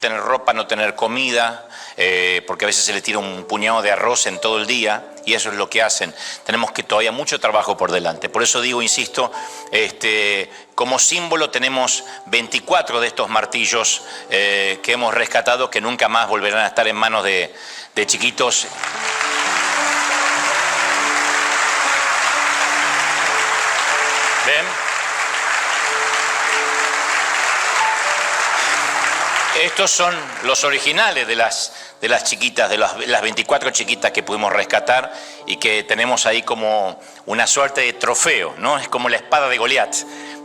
tener ropa, no tener comida, porque a veces se le tira un puñado de arroz en todo el día y eso es lo que hacen. Tenemos que todavía mucho trabajo por delante. Por eso digo, insisto, como símbolo tenemos 24 de estos martillos que hemos rescatado, que nunca más volverán a estar en manos de chiquitos. ¿Ven? Estos son los originales de las chiquitas, de las 24 chiquitas que pudimos rescatar y que tenemos ahí como una suerte de trofeo, ¿no? Es como la espada de Goliat,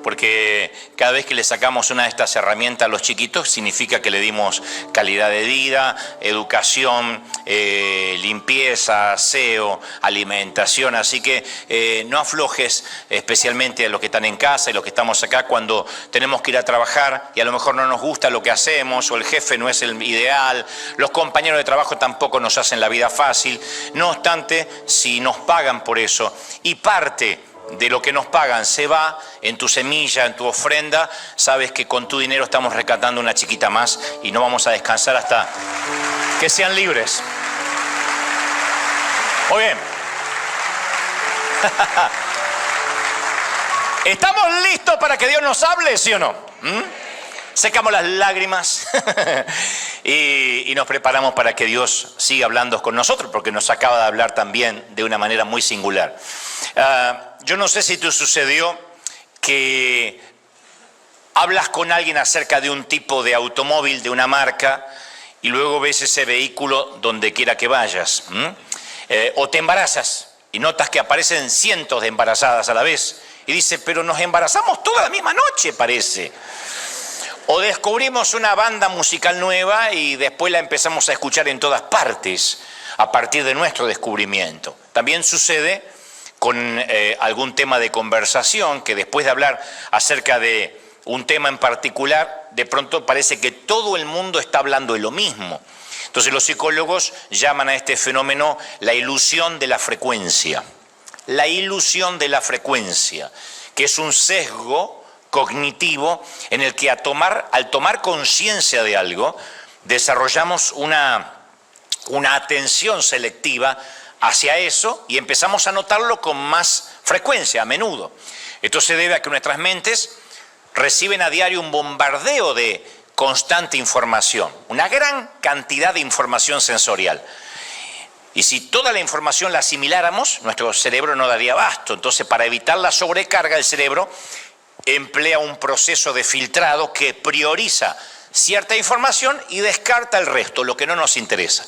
porque cada vez que le sacamos una de estas herramientas a los chiquitos significa que le dimos calidad de vida, educación, limpieza, aseo, alimentación. Así que no aflojes, especialmente a los que están en casa y los que estamos acá, cuando tenemos que ir a trabajar y a lo mejor no nos gusta lo que hacemos o el jefe no es el ideal, los compañeros de trabajo tampoco nos hacen la vida fácil. No obstante, si nos pagan por eso y parte de lo que nos pagan se va en tu semilla, en tu ofrenda, sabes que con tu dinero estamos rescatando una chiquita más y no vamos a descansar hasta que sean libres. Muy bien. ¿Estamos listos para que Dios nos hable, sí o no? Secamos las lágrimas y nos preparamos para que Dios siga hablando con nosotros, porque nos acaba de hablar también de una manera muy singular. Yo no sé si te sucedió que hablas con alguien acerca de un tipo de automóvil, de una marca, y luego ves ese vehículo donde quiera que vayas. O te embarazas y notas que aparecen cientos de embarazadas a la vez. Y dices, pero nos embarazamos toda la misma noche, parece. O descubrimos una banda musical nueva y después la empezamos a escuchar en todas partes a partir de nuestro descubrimiento. También sucede con algún tema de conversación, que después de hablar acerca de un tema en particular, de pronto parece que todo el mundo está hablando de lo mismo. Entonces los psicólogos llaman a este fenómeno la ilusión de la frecuencia. La ilusión de la frecuencia, que es un sesgo cognitivo en el que al tomar conciencia de algo, desarrollamos una atención selectiva hacia eso y empezamos a notarlo con más frecuencia, a menudo. Esto se debe a que nuestras mentes reciben a diario un bombardeo de constante información, una gran cantidad de información sensorial. Y si toda la información la asimiláramos, nuestro cerebro no daría abasto. Entonces, para evitar la sobrecarga, el cerebro emplea un proceso de filtrado que prioriza cierta información y descarta el resto, lo que no nos interesa.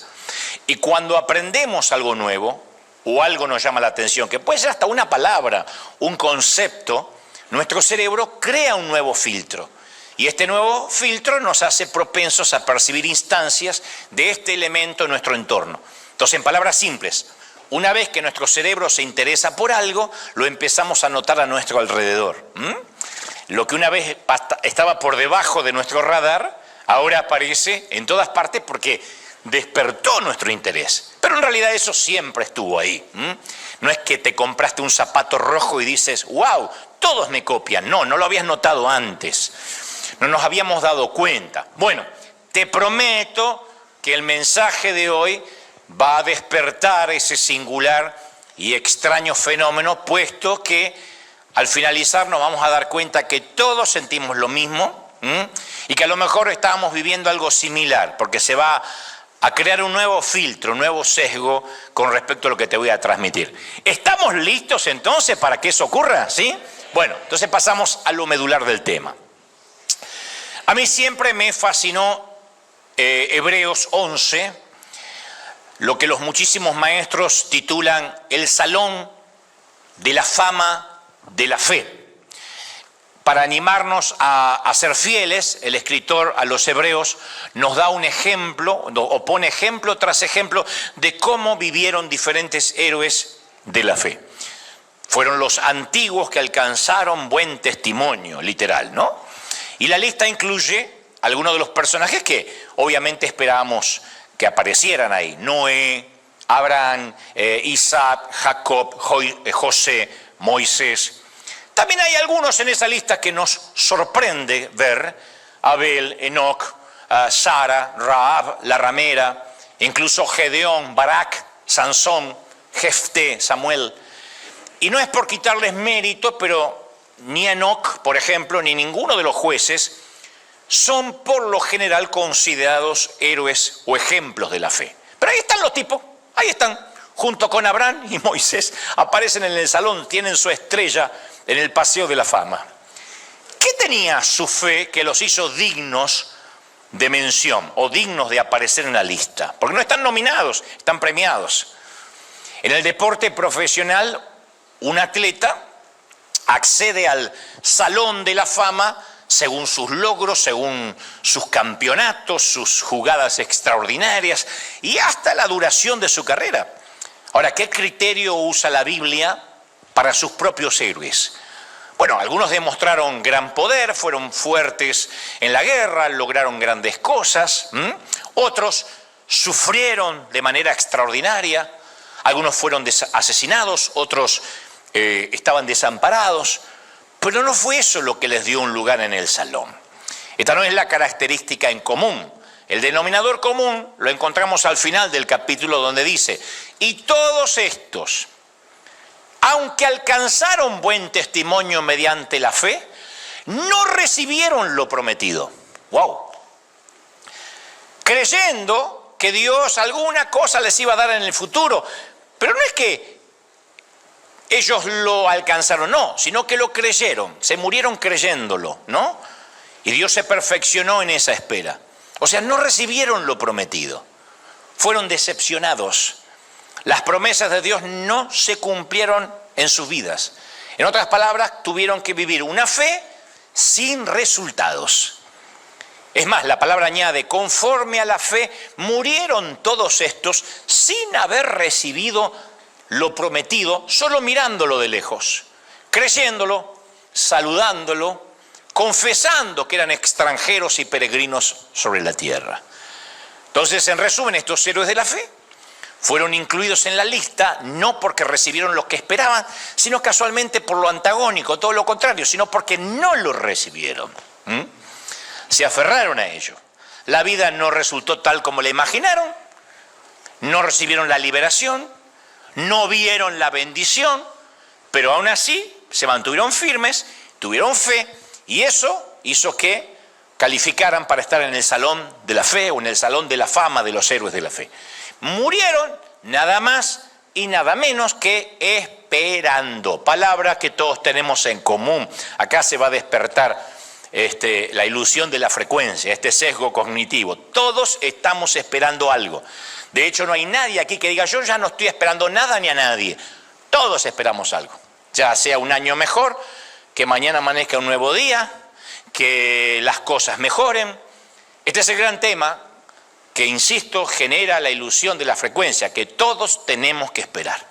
Y cuando aprendemos algo nuevo o algo nos llama la atención, que puede ser hasta una palabra, un concepto, nuestro cerebro crea un nuevo filtro. Y este nuevo filtro nos hace propensos a percibir instancias de este elemento en nuestro entorno. Entonces, en palabras simples, una vez que nuestro cerebro se interesa por algo, lo empezamos a notar a nuestro alrededor. Lo que una vez estaba por debajo de nuestro radar, ahora aparece en todas partes porque despertó nuestro interés. Pero en realidad eso siempre estuvo ahí. No es que te compraste un zapato rojo y dices, wow, todos me copian. No, no lo habías notado antes. No nos habíamos dado cuenta. Bueno, te prometo que el mensaje de hoy va a despertar ese singular y extraño fenómeno, puesto que al finalizar nos vamos a dar cuenta que todos sentimos lo mismo y que a lo mejor estábamos viviendo algo similar, porque se va a crear un nuevo filtro, un nuevo sesgo con respecto a lo que te voy a transmitir. ¿Estamos listos entonces para que eso ocurra? ¿Sí? Bueno, entonces pasamos a lo medular del tema. A mí siempre me fascinó Hebreos 11, lo que los muchísimos maestros titulan el salón de la fama de la fe. Para animarnos a ser fieles, el escritor a los hebreos nos da un ejemplo, o pone ejemplo tras ejemplo, de cómo vivieron diferentes héroes de la fe. Fueron los antiguos que alcanzaron buen testimonio, literal, ¿no? Y la lista incluye algunos de los personajes que obviamente esperábamos que aparecieran ahí: Noé, Abraham, Isaac, Jacob, José, Moisés. También hay algunos en esa lista que nos sorprende ver: Abel, Enoc, Sara, Rahab, la ramera, incluso Gedeón, Barak, Sansón, Jefté, Samuel. Y no es por quitarles mérito, pero ni Enoc, por ejemplo, ni ninguno de los jueces son por lo general considerados héroes o ejemplos de la fe. Pero ahí están los tipos, ahí están, junto con Abraham y Moisés, aparecen en el salón, tienen su estrella en el paseo de la fama. ¿Qué tenía su fe que los hizo dignos de mención o dignos de aparecer en la lista? Porque no están nominados, están premiados. En el deporte profesional, un atleta accede al salón de la fama según sus logros, según sus campeonatos, sus jugadas extraordinarias y hasta la duración de su carrera. Ahora, ¿qué criterio usa la Biblia para sus propios héroes? Bueno, algunos demostraron gran poder, fueron fuertes en la guerra, lograron grandes cosas. Otros sufrieron de manera extraordinaria. Algunos fueron asesinados, otros estaban desamparados. Pero no fue eso lo que les dio un lugar en el salón. Esta no es la característica en común. El denominador común lo encontramos al final del capítulo donde dice: y todos estos, aunque alcanzaron buen testimonio mediante la fe, no recibieron lo prometido. ¡Wow! Creyendo que Dios alguna cosa les iba a dar en el futuro. Pero no es que ellos lo alcanzaron, no, sino que lo creyeron, se murieron creyéndolo, ¿no? Y Dios se perfeccionó en esa espera. O sea, no recibieron lo prometido, fueron decepcionados. Las promesas de Dios no se cumplieron en sus vidas. En otras palabras, tuvieron que vivir una fe sin resultados. Es más, la palabra añade: conforme a la fe murieron todos estos sin haber recibido lo prometido, solo mirándolo de lejos, creyéndolo, saludándolo, confesando que eran extranjeros y peregrinos sobre la tierra. Entonces, en resumen, estos héroes de la fe fueron incluidos en la lista no porque recibieron lo que esperaban, sino casualmente por lo antagónico, todo lo contrario, sino porque no lo recibieron. Se aferraron a ello. La vida no resultó tal como la imaginaron, no recibieron la liberación, no vieron la bendición, pero aún así se mantuvieron firmes, tuvieron fe, y eso hizo que calificaran para estar en el salón de la fe o en el salón de la fama de los héroes de la fe. Murieron nada más y nada menos que esperando, palabra que todos tenemos en común. Acá se va a despertar la ilusión de la frecuencia, este sesgo cognitivo. Todos estamos esperando algo. De hecho, no hay nadie aquí que diga: yo ya no estoy esperando nada ni a nadie. Todos esperamos algo, ya sea un año mejor, que mañana amanezca un nuevo día, que las cosas mejoren. Este es el gran tema que, insisto, genera la ilusión de la frecuencia, que todos tenemos que esperar.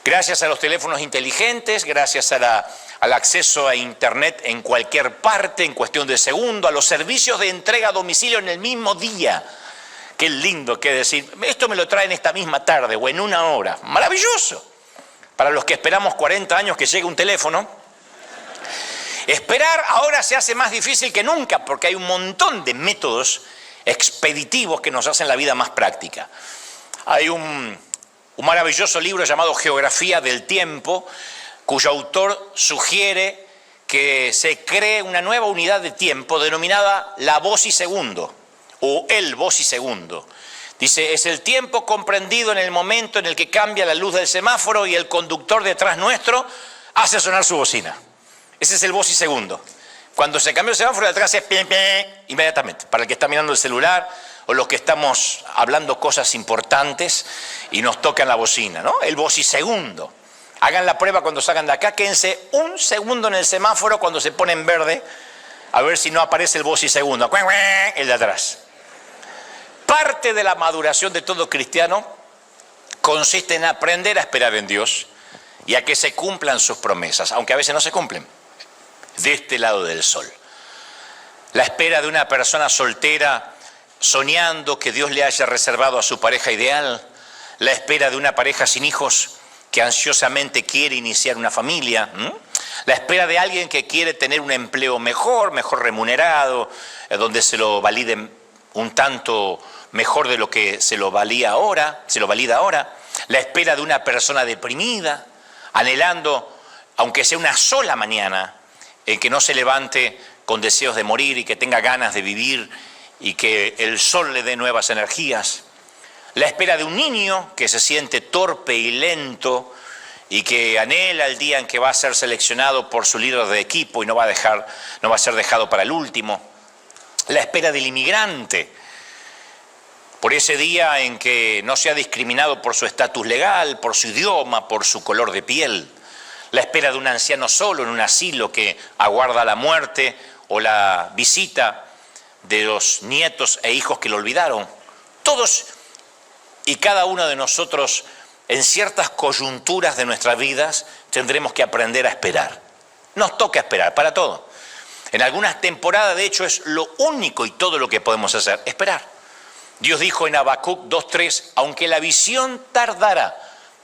Gracias a los teléfonos inteligentes, gracias al acceso a internet en cualquier parte, en cuestión de segundo, a los servicios de entrega a domicilio en el mismo día. Qué lindo que decir: esto me lo traen esta misma tarde o en una hora. Maravilloso. Para los que esperamos 40 años que llegue un teléfono. Esperar ahora se hace más difícil que nunca porque hay un montón de métodos expeditivos que nos hacen la vida más práctica. Hay un maravilloso libro llamado Geografía del Tiempo, cuyo autor sugiere que se cree una nueva unidad de tiempo denominada la vocisegundo o el vocisegundo. Dice: es el tiempo comprendido en el momento en el que cambia la luz del semáforo y el conductor detrás nuestro hace sonar su bocina. Ese es el vocisegundo. Cuando se cambia el semáforo de atrás es pim, pim, inmediatamente. Para el que está mirando el celular o los que estamos hablando cosas importantes y nos tocan la bocina, ¿no? El vocisegundo. Hagan la prueba cuando salgan de acá, quédense un segundo en el semáforo cuando se pone en verde, a ver si no aparece el vocisegundo, el de atrás. Parte de la maduración de todo cristiano consiste en aprender a esperar en Dios y a que se cumplan sus promesas, aunque a veces no se cumplen, de este lado del sol. La espera de una persona soltera soñando que Dios le haya reservado a su pareja ideal, la espera de una pareja sin hijos que ansiosamente quiere iniciar una familia, La espera de alguien que quiere tener un empleo mejor remunerado, donde se lo validen un tanto mejor de lo que se lo valida ahora. La espera de una persona deprimida, anhelando, aunque sea una sola mañana, en que no se levante con deseos de morir y que tenga ganas de vivir y que el sol le dé nuevas energías. La espera de un niño que se siente torpe y lento y que anhela el día en que va a ser seleccionado por su líder de equipo y no va a ser dejado para el último. La espera del inmigrante, por ese día en que no sea discriminado por su estatus legal, por su idioma, por su color de piel. La espera de un anciano solo en un asilo que aguarda la muerte o la visita de los nietos e hijos que lo olvidaron. Todos y cada uno de nosotros, en ciertas coyunturas de nuestras vidas, tendremos que aprender a esperar. Nos toca esperar para todo. En algunas temporadas, de hecho, es lo único y todo lo que podemos hacer, esperar. Dios dijo en Habacuc 2:3, aunque la visión tardará,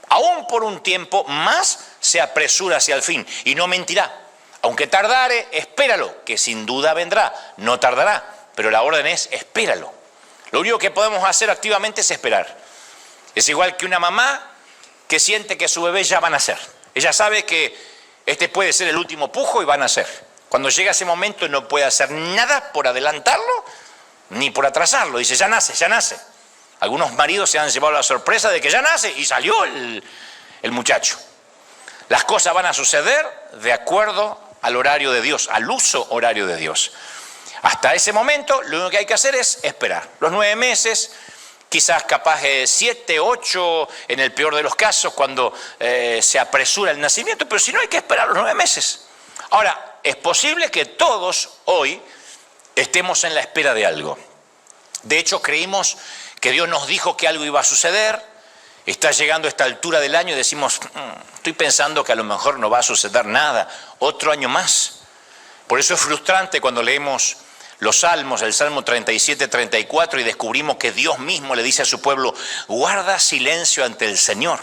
aún por un tiempo, más se apresura hacia el fin, y no mentirá. Aunque tardare, espéralo, que sin duda vendrá, no tardará, pero la orden es espéralo. Lo único que podemos hacer activamente es esperar. Es igual que una mamá que siente que su bebé ya va a nacer. Ella sabe que este puede ser el último pujo y va a nacer. Cuando llega ese momento no puede hacer nada por adelantarlo ni por atrasarlo. Dice, ya nace, ya nace. Algunos maridos se han llevado la sorpresa de que ya nace y salió el muchacho. Las cosas van a suceder de acuerdo al horario de Dios, al uso horario de Dios. Hasta ese momento lo único que hay que hacer es esperar. Los 9 meses, quizás capaz de 7, 8, en el peor de los casos, cuando se apresura el nacimiento, pero si no hay que esperar los 9 meses. Ahora, es posible que todos hoy estemos en la espera de algo. De hecho, creímos que Dios nos dijo que algo iba a suceder. Está llegando a esta altura del año y decimos, estoy pensando que a lo mejor no va a suceder nada, otro año más. Por eso es frustrante cuando leemos los salmos, el Salmo 37, 34, y descubrimos que Dios mismo le dice a su pueblo, guarda silencio ante el Señor.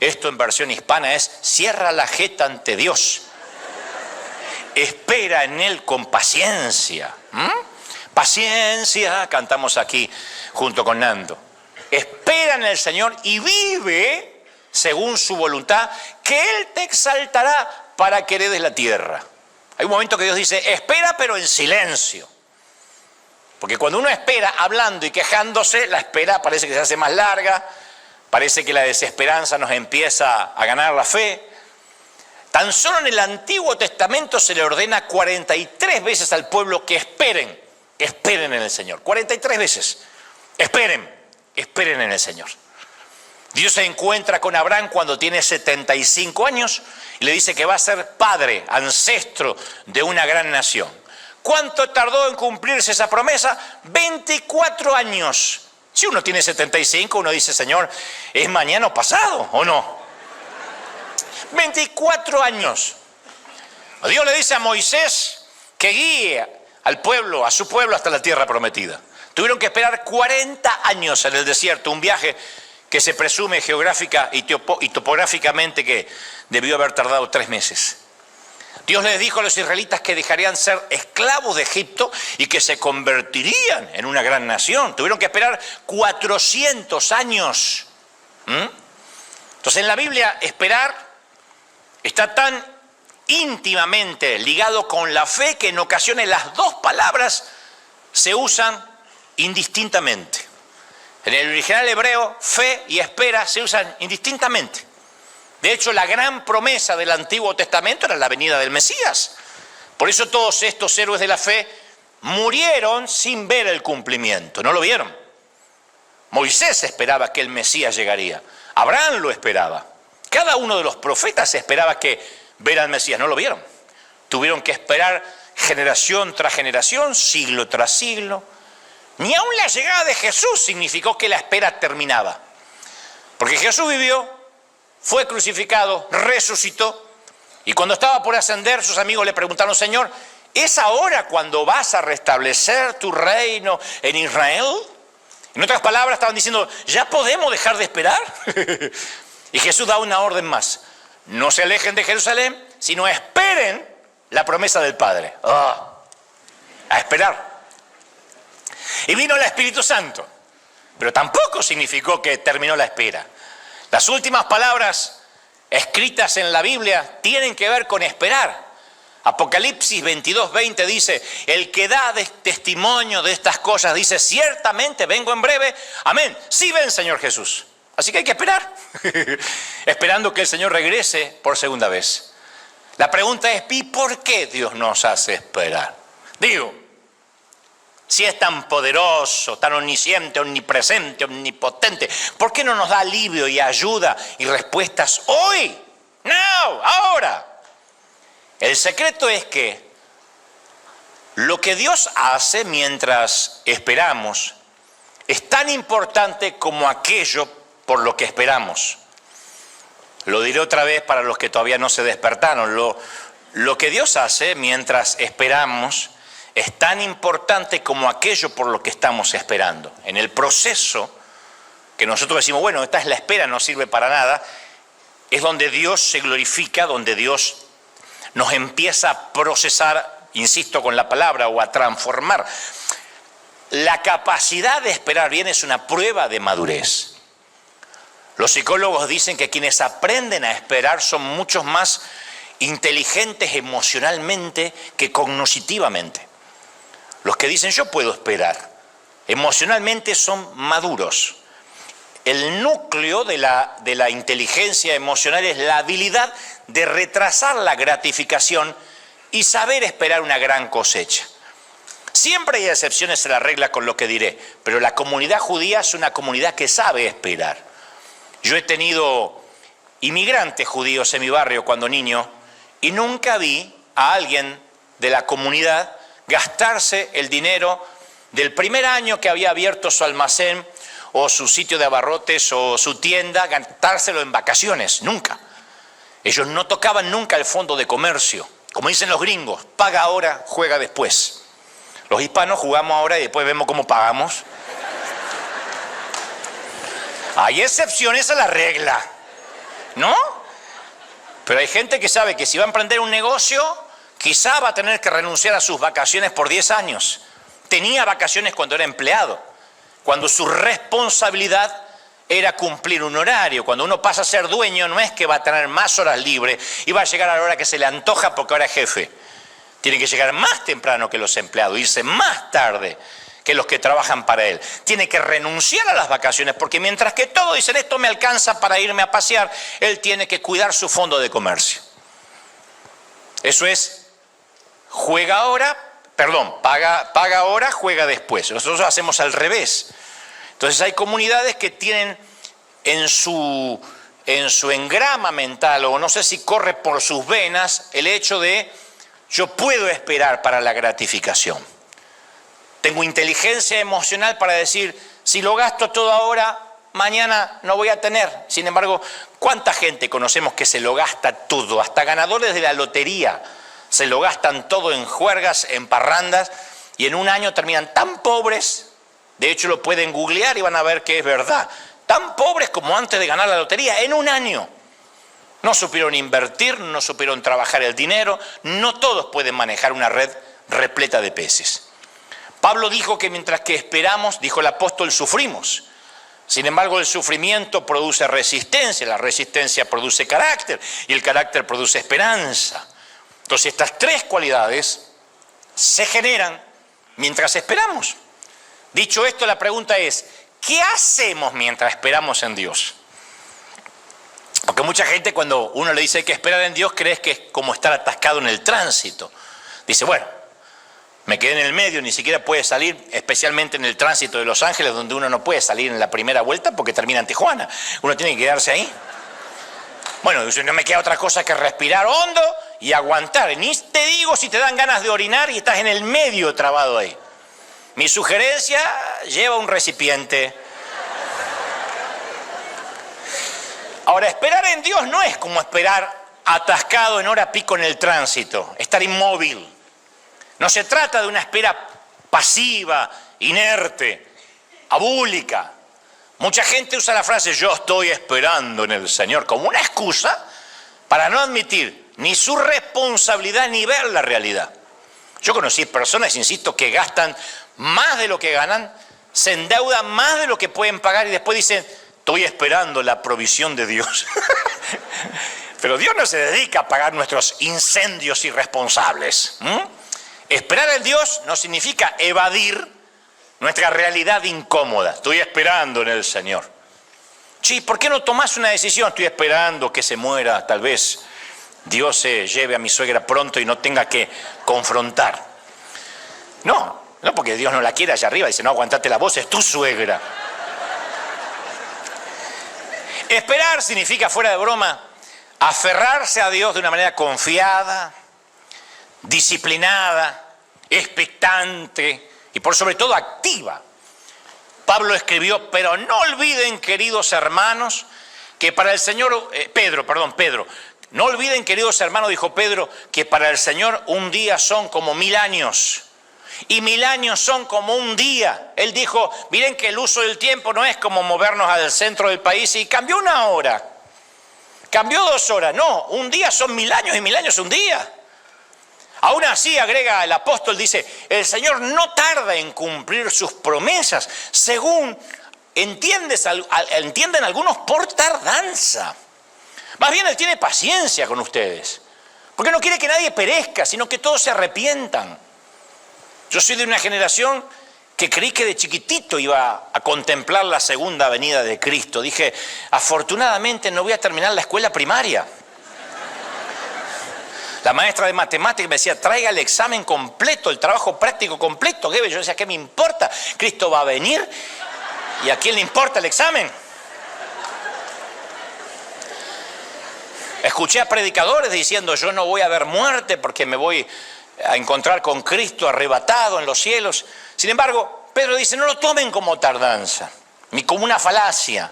Esto en versión hispana es, cierra la jeta ante Dios. Espera en Él con paciencia. Paciencia, cantamos aquí junto con Nando. Espera en el Señor y vive según su voluntad, que Él te exaltará para que heredes la tierra. Hay un momento que Dios dice, espera pero en silencio. Porque cuando uno espera hablando y quejándose, la espera parece que se hace más larga, parece que la desesperanza nos empieza a ganar la fe. Tan solo en el Antiguo Testamento se le ordena 43 veces al pueblo que esperen en el Señor. 43 veces. Esperen en el Señor. Dios se encuentra con Abraham cuando tiene 75 años y le dice que va a ser padre, ancestro de una gran nación. ¿Cuánto tardó en cumplirse esa promesa? 24 años. Si uno tiene 75, uno dice, Señor, ¿es mañana o pasado o no? 24 años. Dios le dice a Moisés que guíe al pueblo, a su pueblo hasta la tierra prometida. Tuvieron que esperar 40 años en el desierto, un viaje que se presume geográfica y topográficamente que debió haber tardado 3 meses. Dios les dijo a los israelitas que dejarían ser esclavos de Egipto y que se convertirían en una gran nación. Tuvieron que esperar 400 años. Entonces en la Biblia esperar está tan íntimamente ligado con la fe que en ocasiones las dos palabras se usan indistintamente. En el original hebreo, fe y espera se usan indistintamente. De hecho, la gran promesa del Antiguo Testamento era la venida del Mesías. Por eso todos estos héroes de la fe murieron sin ver el cumplimiento, no lo vieron. Moisés esperaba que el Mesías llegaría, Abraham lo esperaba. Cada uno de los profetas esperaba que ver al Mesías, no lo vieron. Tuvieron que esperar generación tras generación, siglo tras siglo. Ni aun la llegada de Jesús significó que la espera terminaba. Porque Jesús vivió, fue crucificado, resucitó, y cuando estaba por ascender, sus amigos le preguntaron, Señor, ¿es ahora cuando vas a restablecer tu reino en Israel? En otras palabras, estaban diciendo, ¿ya podemos dejar de esperar? Y Jesús da una orden más. No se alejen de Jerusalén, sino esperen la promesa del Padre. A esperar. Y vino el Espíritu Santo, pero tampoco significó que terminó la espera. Las últimas palabras escritas en la Biblia tienen que ver con esperar. Apocalipsis 22:20 dice, el que da testimonio de estas cosas dice, ciertamente vengo en breve. Amén. Sí ven, Señor Jesús. Así que hay que esperar. Esperando que el Señor regrese por segunda vez. La pregunta es, ¿y por qué Dios nos hace esperar? Digo, si es tan poderoso, tan omnisciente, omnipresente, omnipotente, ¿por qué no nos da alivio y ayuda y respuestas hoy? Now, ahora. El secreto es que lo que Dios hace mientras esperamos es tan importante como aquello por lo que esperamos. Lo diré otra vez para los que todavía no se despertaron. Lo que Dios hace mientras esperamos es tan importante como aquello por lo que estamos esperando. En el proceso que nosotros decimos, bueno, esta es la espera, no sirve para nada, es donde Dios se glorifica, donde Dios nos empieza a procesar, insisto con la palabra, o a transformar. La capacidad de esperar bien es una prueba de madurez. Los psicólogos dicen que quienes aprenden a esperar son mucho más inteligentes emocionalmente que cognitivamente. Los que dicen yo puedo esperar, emocionalmente son maduros. El núcleo de la inteligencia emocional es la habilidad de retrasar la gratificación y saber esperar una gran cosecha. Siempre hay excepciones a la regla con lo que diré, pero la comunidad judía es una comunidad que sabe esperar. Yo he tenido inmigrantes judíos en mi barrio cuando niño y nunca vi a alguien de la comunidad gastarse el dinero del primer año que había abierto su almacén o su sitio de abarrotes o su tienda, gastárselo en vacaciones, nunca. Ellos no tocaban nunca el fondo de comercio. Como dicen los gringos, paga ahora, juega después. Los hispanos jugamos ahora y después vemos cómo pagamos. Hay excepciones a la regla, ¿no? Pero hay gente que sabe que si va a emprender un negocio, quizá va a tener que renunciar a sus vacaciones por 10 años. Tenía vacaciones cuando era empleado, cuando su responsabilidad era cumplir un horario. Cuando uno pasa a ser dueño, no es que va a tener más horas libres y va a llegar a la hora que se le antoja porque ahora es jefe. Tiene que llegar más temprano que los empleados, irse más tarde que los que trabajan para él. Tiene que renunciar a las vacaciones porque mientras que todos dicen esto me alcanza para irme a pasear, él tiene que cuidar su fondo de comercio. Eso es, paga ahora, juega después. Nosotros hacemos al revés. Entonces hay comunidades que tienen en su engrama mental, o no sé si corre por sus venas, el hecho de yo puedo esperar para la gratificación. Tengo inteligencia emocional para decir, si lo gasto todo ahora, mañana no voy a tener. Sin embargo, ¿cuánta gente conocemos que se lo gasta todo? Hasta ganadores de la lotería se lo gastan todo en juergas, en parrandas, y en un año terminan tan pobres. De hecho, lo pueden googlear y van a ver que es verdad. Tan pobres como antes de ganar la lotería, en un año. No supieron invertir, no supieron trabajar el dinero. No todos pueden manejar una red repleta de peces. Pablo dijo que mientras que esperamos, dijo el apóstol, sufrimos. Sin embargo, el sufrimiento produce resistencia, la resistencia produce carácter y el carácter produce esperanza. Entonces, estas tres cualidades se generan mientras esperamos. Dicho esto, la pregunta es, ¿qué hacemos mientras esperamos en Dios? Porque mucha gente cuando uno le dice hay que esperar en Dios, cree que es como estar atascado en el tránsito. Dice, bueno, me quedé en el medio, ni siquiera puede salir, especialmente en el tránsito de Los Ángeles, donde uno no puede salir en la primera vuelta porque termina en Tijuana. Uno tiene que quedarse ahí. Bueno, no me queda otra cosa que respirar hondo y aguantar. Ni te digo si te dan ganas de orinar y estás en el medio trabado ahí. Mi sugerencia, lleva un recipiente. Ahora, esperar en Dios no es como esperar atascado en hora pico en el tránsito, estar inmóvil. No se trata de una espera pasiva, inerte, abúlica. Mucha gente usa la frase yo estoy esperando en el Señor como una excusa para no admitir ni su responsabilidad, ni ver la realidad. Yo conocí personas, insisto, que gastan más de lo que ganan, se endeudan más de lo que pueden pagar y después dicen, estoy esperando la provisión de Dios. Pero Dios no se dedica a pagar nuestros incendios irresponsables. Esperar al Dios no significa evadir nuestra realidad incómoda. Estoy esperando en el Señor. Sí, ¿por qué no tomás una decisión? Estoy esperando que se muera, tal vez Dios se lleve a mi suegra pronto y no tenga que confrontar. No porque Dios no la quiere allá arriba, dice, no, aguantate la voz, es tu suegra. Esperar significa, fuera de broma, aferrarse a Dios de una manera confiada, disciplinada, expectante y por sobre todo activa. Pablo escribió, pero no olviden, queridos hermanos, que para el Señor, Pedro, no olviden, queridos hermanos, dijo Pedro, que para el Señor un día son como 1000 años y 1000 años son como un día. Él dijo, miren que el uso del tiempo no es como movernos al centro del país y cambió 1 hora, cambió 2 horas, no, un día son 1000 años y 1000 años un día. Aún así, agrega el apóstol, dice, el Señor no tarda en cumplir sus promesas, según entienden algunos por tardanza. Más bien Él tiene paciencia con ustedes, porque no quiere que nadie perezca, sino que todos se arrepientan. Yo soy de una generación que creí que de chiquitito iba a contemplar la segunda venida de Cristo. Dije, afortunadamente no voy a terminar la escuela primaria. La maestra de matemáticas me decía, traiga el examen completo, el trabajo práctico completo. Yo decía, ¿qué me importa? Cristo va a venir y ¿a quién le importa el examen? Escuché a predicadores diciendo, yo no voy a ver muerte porque me voy a encontrar con Cristo arrebatado en los cielos. Sin embargo, Pedro dice, no lo tomen como tardanza, ni como una falacia,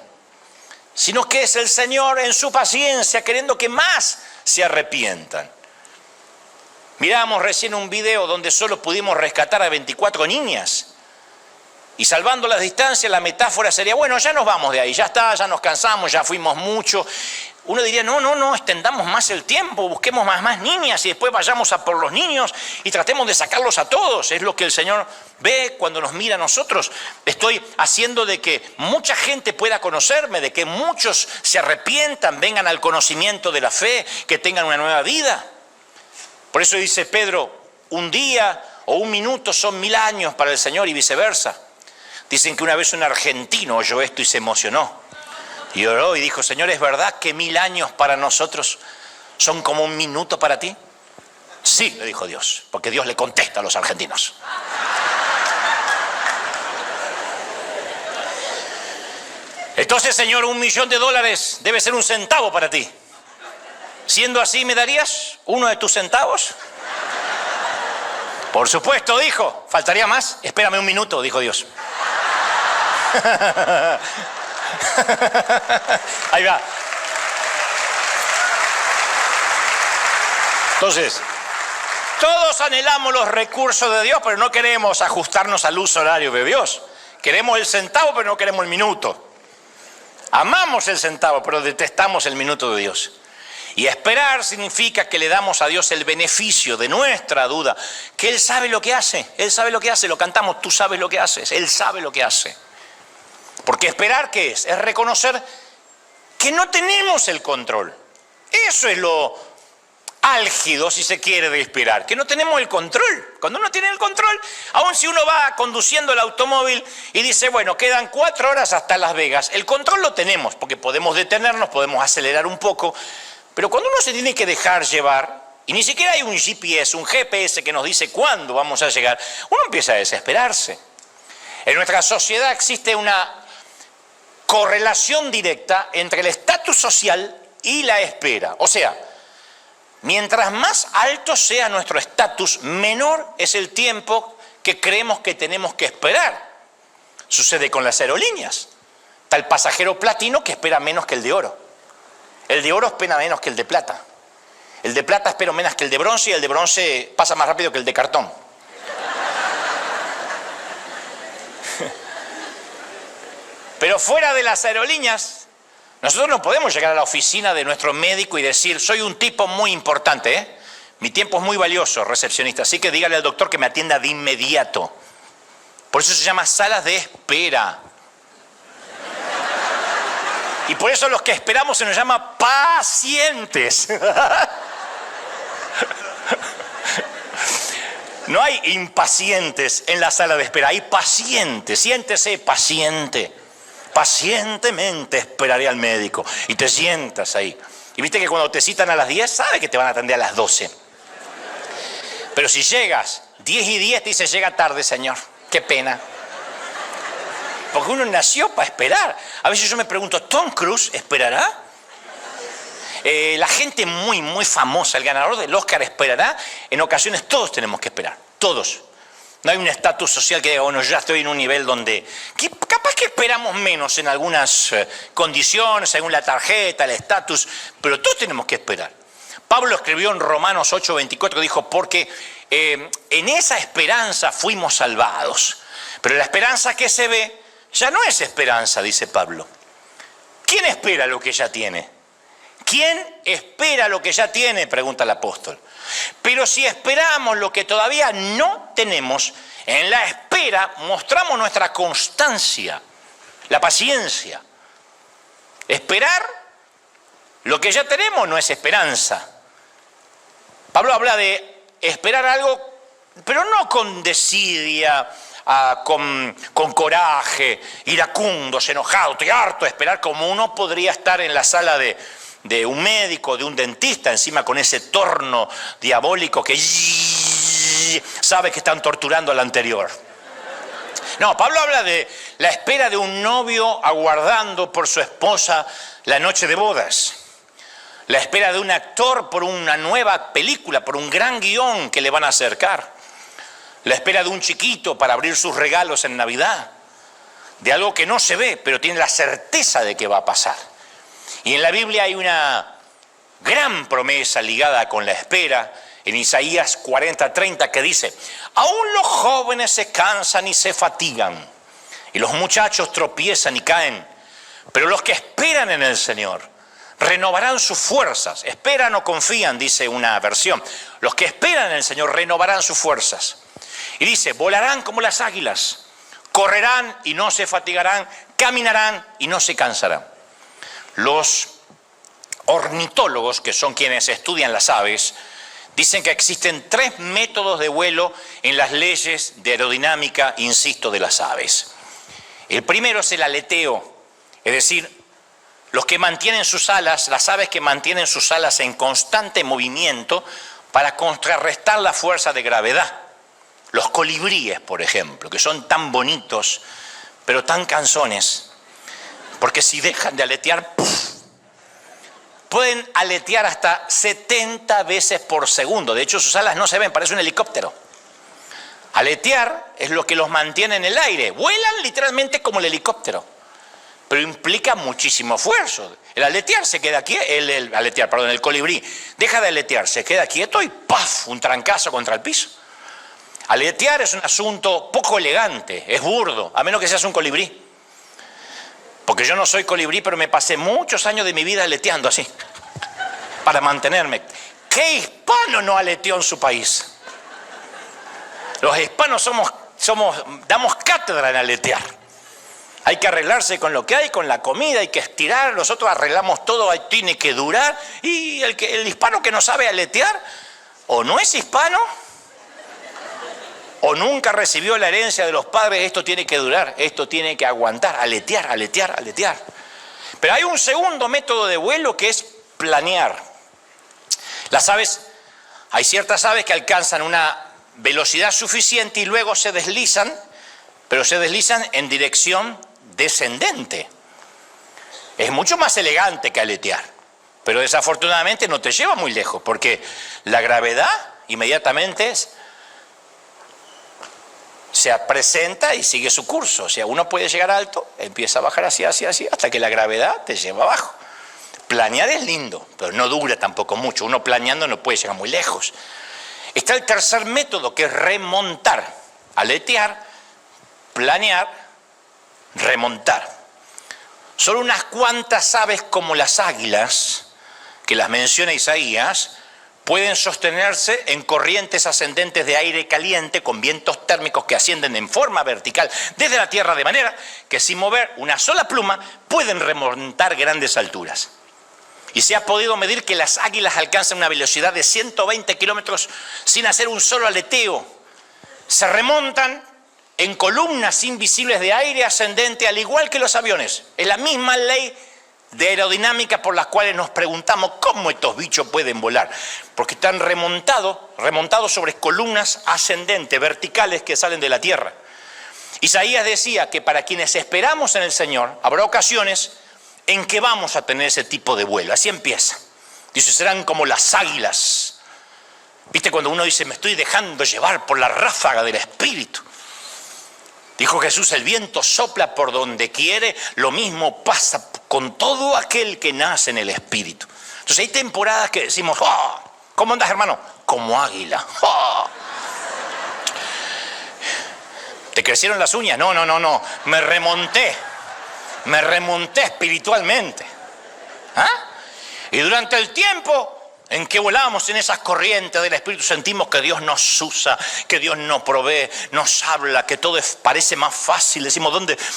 sino que es el Señor en su paciencia queriendo que más se arrepientan. Mirábamos recién un video donde solo pudimos rescatar a 24 niñas. Y salvando las distancias, la metáfora sería, bueno, ya nos vamos de ahí, ya está, ya nos cansamos, ya fuimos mucho. Uno diría, no, extendamos más el tiempo, busquemos más niñas y después vayamos a por los niños y tratemos de sacarlos a todos. Es lo que el Señor ve cuando nos mira a nosotros. Estoy haciendo de que mucha gente pueda conocerme, de que muchos se arrepientan, vengan al conocimiento de la fe, que tengan una nueva vida. Por eso dice Pedro, un día o un minuto son 1000 años para el Señor y viceversa. Dicen que una vez un argentino oyó esto y se emocionó. Y oró y dijo, Señor, ¿es verdad que 1000 años para nosotros son como un minuto para ti? Sí, le dijo Dios, porque Dios le contesta a los argentinos. Entonces, Señor, $1.000.000 debe ser 1 centavo para ti. Siendo así, ¿me darías 1 de tus centavos? Por supuesto, dijo. ¿Faltaría más? Espérame 1 minuto, dijo Dios. Ahí va. Entonces, todos anhelamos los recursos de Dios, pero no queremos ajustarnos al uso horario de Dios. Queremos el centavo, pero no queremos el minuto. Amamos el centavo, pero detestamos el minuto de Dios. Y esperar significa que le damos a Dios el beneficio de nuestra duda, que Él sabe lo que hace, Él sabe lo que hace, lo cantamos, tú sabes lo que haces, Él sabe lo que hace. Porque esperar, ¿qué es? Es reconocer que no tenemos el control. Eso es lo álgido, si se quiere, de esperar, que no tenemos el control. Cuando uno tiene el control, aun si uno va conduciendo el automóvil y dice, bueno, quedan 4 horas hasta Las Vegas, el control lo tenemos, porque podemos detenernos, podemos acelerar un poco. Pero cuando uno se tiene que dejar llevar, y ni siquiera hay un GPS, un GPS que nos dice cuándo vamos a llegar, uno empieza a desesperarse. En nuestra sociedad existe una correlación directa entre el estatus social y la espera. O sea, mientras más alto sea nuestro estatus, menor es el tiempo que creemos que tenemos que esperar. Sucede con las aerolíneas. Está el pasajero platino que espera menos que el de oro. El de oro espera menos que el de plata. El de plata espera menos que el de bronce y el de bronce pasa más rápido que el de cartón. Pero fuera de las aerolíneas, Nosotros no podemos llegar a la oficina de nuestro médico y decir, soy un tipo muy importante, ¿eh? Mi tiempo es muy valioso, recepcionista, así que dígale al doctor que me atienda de inmediato. Por eso se llama salas de espera. Y por eso los que esperamos se nos llama pacientes. No hay impacientes en la sala de espera, hay pacientes. Siéntese, paciente. Pacientemente esperaré al médico. Y te sientas ahí. Y viste que cuando te citan a las 10, sabe que te van a atender a las 12. Pero si llegas 10:10, te dice, llega tarde, señor. Qué pena. Porque uno nació para esperar. A veces yo me pregunto, ¿Tom Cruise esperará? La gente muy, muy famosa, el ganador del Oscar, esperará. En ocasiones todos tenemos que esperar. Todos. No hay un estatus social que diga, bueno, ya estoy en un nivel donde capaz que esperamos menos en algunas condiciones, según la tarjeta, el estatus, pero todos tenemos que esperar. Pablo escribió en Romanos 8:24, dijo, porque en esa esperanza fuimos salvados. Pero la esperanza que se ve ya no es esperanza, dice Pablo. ¿Quién espera lo que ya tiene? ¿Quién espera lo que ya tiene? Pregunta el apóstol. Pero si esperamos lo que todavía no tenemos, en la espera mostramos nuestra constancia, la paciencia. Esperar lo que ya tenemos no es esperanza. Pablo habla de esperar algo, pero no con desidia, con coraje, iracundos, enojados. Estoy harto de esperar, como uno podría estar en la sala de un médico, de un dentista, encima con ese torno diabólico que sabe que están torturando al anterior. No, Pablo habla de la espera de un novio aguardando por su esposa la noche de bodas. La espera de un actor por una nueva película, por un gran guión que le van a acercar. La espera de un chiquito para abrir sus regalos en Navidad. De algo que no se ve, pero tiene la certeza de que va a pasar. Y en la Biblia hay una gran promesa ligada con la espera, en Isaías 40:30, que dice, aún los jóvenes se cansan y se fatigan, y los muchachos tropiezan y caen, pero los que esperan en el Señor renovarán sus fuerzas. Esperan o confían, dice una versión. Los que esperan en el Señor renovarán sus fuerzas. Y dice, volarán como las águilas, correrán y no se fatigarán, caminarán y no se cansarán. Los ornitólogos, que son quienes estudian las aves, dicen que existen 3 métodos de vuelo en las leyes de aerodinámica, insisto, de las aves. El primero es el aleteo, es decir, los que mantienen sus alas, las aves que mantienen sus alas en constante movimiento para contrarrestar la fuerza de gravedad. Los colibríes, por ejemplo, que son tan bonitos, pero tan cansones, porque si dejan de aletear, ¡puf!, pueden aletear hasta 70 veces por segundo. De hecho, sus alas no se ven, parece un helicóptero. Aletear es lo que los mantiene en el aire. Vuelan literalmente como el helicóptero, pero implica muchísimo esfuerzo. El aletear se queda quieto, el colibrí deja de aletear, se queda quieto y ¡paf!, un trancazo contra el piso. Aletear es un asunto poco elegante, es burdo, a menos que seas un colibrí. Porque yo no soy colibrí, pero me pasé muchos años de mi vida aleteando así, para mantenerme. ¿Qué hispano no aleteó en su país? Los hispanos damos cátedra en aletear. Hay que arreglarse con lo que hay, con la comida, hay que estirar, nosotros arreglamos todo, tiene que durar. Y el hispano que no sabe aletear, o no es hispano, o nunca recibió la herencia de los padres. Esto tiene que durar, esto tiene que aguantar, aletear, aletear, aletear. Pero hay un segundo método de vuelo que es planear. Las aves, hay ciertas aves que alcanzan una velocidad suficiente y luego se deslizan, pero se deslizan en dirección descendente. Es mucho más elegante que aletear, pero desafortunadamente no te lleva muy lejos, porque la gravedad inmediatamente se presenta y sigue su curso. O sea, uno puede llegar alto, empieza a bajar así, hasta que la gravedad te lleva abajo. Planear es lindo, pero no dura tampoco mucho. Uno planeando no puede llegar muy lejos. Está el tercer método, que es remontar. Aletear, planear, remontar. Solo unas cuantas aves como las águilas, que las menciona Isaías, pueden sostenerse en corrientes ascendentes de aire caliente con vientos térmicos que ascienden en forma vertical desde la tierra, de manera que sin mover una sola pluma pueden remontar grandes alturas. Y se ha podido medir que las águilas alcanzan una velocidad de 120 kilómetros sin hacer un solo aleteo. Se remontan en columnas invisibles de aire ascendente, al igual que los aviones. Es la misma ley de aerodinámica por las cuales nos preguntamos cómo estos bichos pueden volar. Porque están remontados sobre columnas ascendentes, verticales, que salen de la tierra. Isaías decía que para quienes esperamos en el Señor, habrá ocasiones en que vamos a tener ese tipo de vuelo. Así empieza. Dice, serán como las águilas. ¿Viste cuando uno dice, me estoy dejando llevar por la ráfaga del Espíritu? Dijo Jesús, el viento sopla por donde quiere, lo mismo pasa con todo aquel que nace en el Espíritu. Entonces hay temporadas que decimos, oh, ¿cómo andas, hermano? Como águila. Oh. ¿Te crecieron las uñas? No, me remonté espiritualmente. ¿Ah? Y durante el tiempo en que volamos en esas corrientes del Espíritu, sentimos que Dios nos usa, que Dios nos provee, nos habla, que todo parece más fácil. Decimos,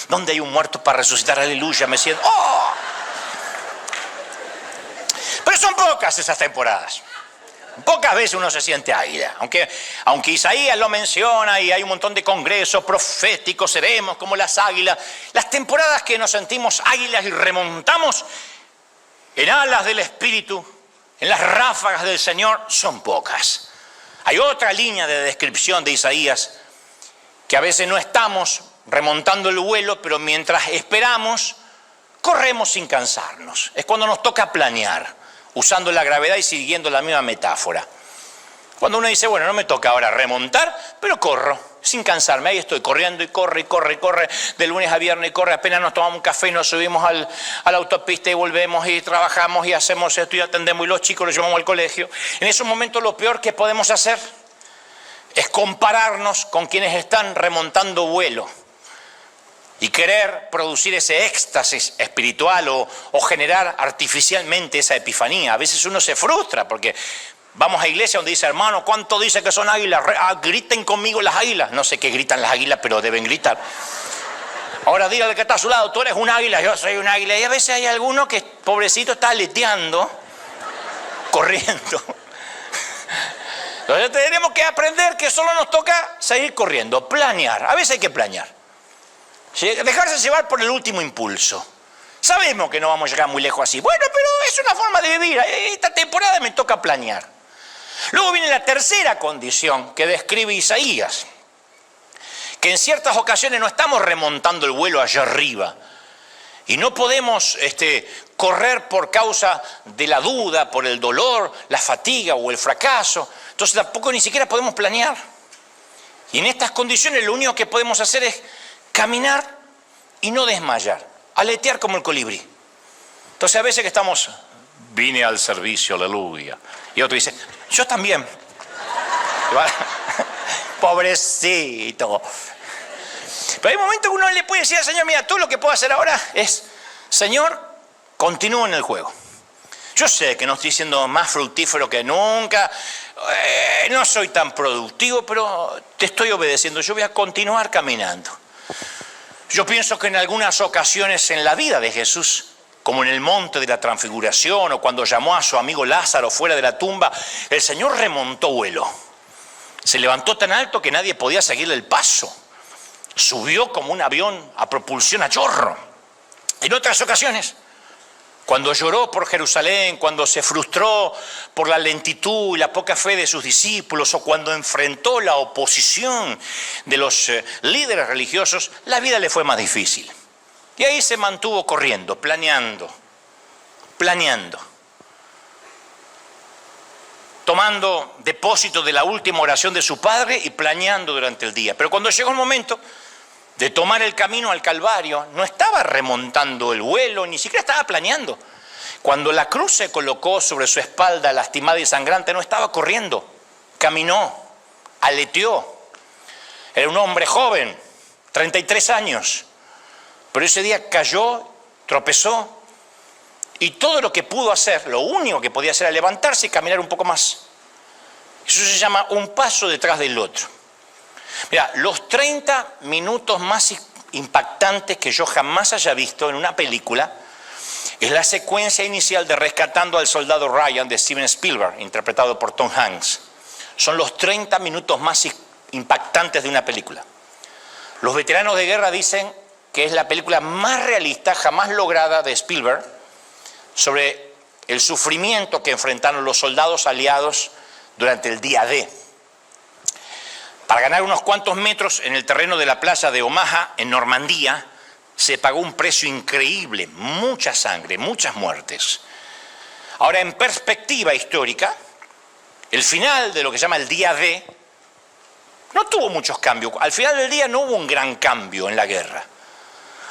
¿dónde hay un muerto para resucitar? Aleluya, me siento. ¡Oh! Pero son pocas esas temporadas. Pocas veces uno se siente águila. Aunque Isaías lo menciona y hay un montón de congresos proféticos, seremos como las águilas. Las temporadas que nos sentimos águilas y remontamos en alas del Espíritu, en las ráfagas del Señor, son pocas. Hay otra línea de descripción de Isaías, que a veces no estamos remontando el vuelo, pero mientras esperamos, corremos sin cansarnos. Es cuando nos toca planear, usando la gravedad y siguiendo la misma metáfora. Cuando uno dice, bueno, no me toca ahora remontar, pero corro, sin cansarme. Ahí estoy corriendo y corre, de lunes a viernes y corre. Apenas nos tomamos un café y nos subimos a la autopista y volvemos y trabajamos y hacemos esto y atendemos y los chicos los llevamos al colegio. En esos momentos lo peor que podemos hacer es compararnos con quienes están remontando vuelo y querer producir ese éxtasis espiritual o generar artificialmente esa epifanía. A veces uno se frustra porque vamos a iglesia donde dice, hermano, ¿cuánto dice que son águilas? Griten conmigo las águilas. No sé qué gritan las águilas, pero deben gritar. Ahora dígale que está a su lado, tú eres un águila, yo soy un águila. Y a veces hay alguno que, pobrecito, está aleteando, corriendo. Entonces tenemos que aprender que solo nos toca seguir corriendo, planear. A veces hay que planear. Dejarse llevar por el último impulso. Sabemos que no vamos a llegar muy lejos así. Bueno, pero es una forma de vivir. Esta temporada me toca planear. Luego viene la tercera condición que describe Isaías, que en ciertas ocasiones no estamos remontando el vuelo allá arriba y no podemos correr por causa de la duda, por el dolor, la fatiga o el fracaso. Entonces tampoco ni siquiera podemos planear. Y en estas condiciones lo único que podemos hacer es caminar y no desmayar, aletear como el colibrí. Entonces a veces que estamos, vine al servicio, aleluya. Y otro dice, yo también. Pobrecito. Pero hay momentos que uno le puede decir al Señor, mira, tú lo que puedo hacer ahora es, Señor, continúo en el juego. Yo sé que no estoy siendo más fructífero que nunca, no soy tan productivo, pero te estoy obedeciendo. Yo voy a continuar caminando. Yo pienso que en algunas ocasiones en la vida de Jesús, como en el monte de la transfiguración o cuando llamó a su amigo Lázaro fuera de la tumba, el Señor remontó vuelo. Se levantó tan alto que nadie podía seguirle el paso. Subió como un avión a propulsión a chorro. En otras ocasiones, cuando lloró por Jerusalén, cuando se frustró por la lentitud y la poca fe de sus discípulos, o cuando enfrentó la oposición de los líderes religiosos, la vida le fue más difícil. Y ahí se mantuvo corriendo, planeando, tomando depósito de la última oración de su padre y planeando durante el día. Pero cuando llegó el momento de tomar el camino al Calvario, no estaba remontando el vuelo, ni siquiera estaba planeando. Cuando la cruz se colocó sobre su espalda lastimada y sangrante, no estaba corriendo, caminó, aleteó. Era un hombre joven, 33 años, pero ese día cayó tropezó y todo lo que pudo hacer, lo único que podía hacer era levantarse y caminar un poco más. Eso se llama un paso detrás del otro. Mira, los 30 minutos más impactantes que yo jamás haya visto en una película es la secuencia inicial de Rescatando al Soldado Ryan de Steven Spielberg, interpretado por Tom Hanks. Son los 30 minutos más impactantes de una película. Los veteranos de guerra dicen que es la película más realista jamás lograda de Spielberg sobre el sufrimiento que enfrentaron los soldados aliados durante el día D. Para ganar unos cuantos metros en el terreno de la playa de Omaha, en Normandía, se pagó un precio increíble, mucha sangre, muchas muertes. Ahora, en perspectiva histórica, el final de lo que se llama el día D no tuvo muchos cambios. Al final del día no hubo un gran cambio en la guerra.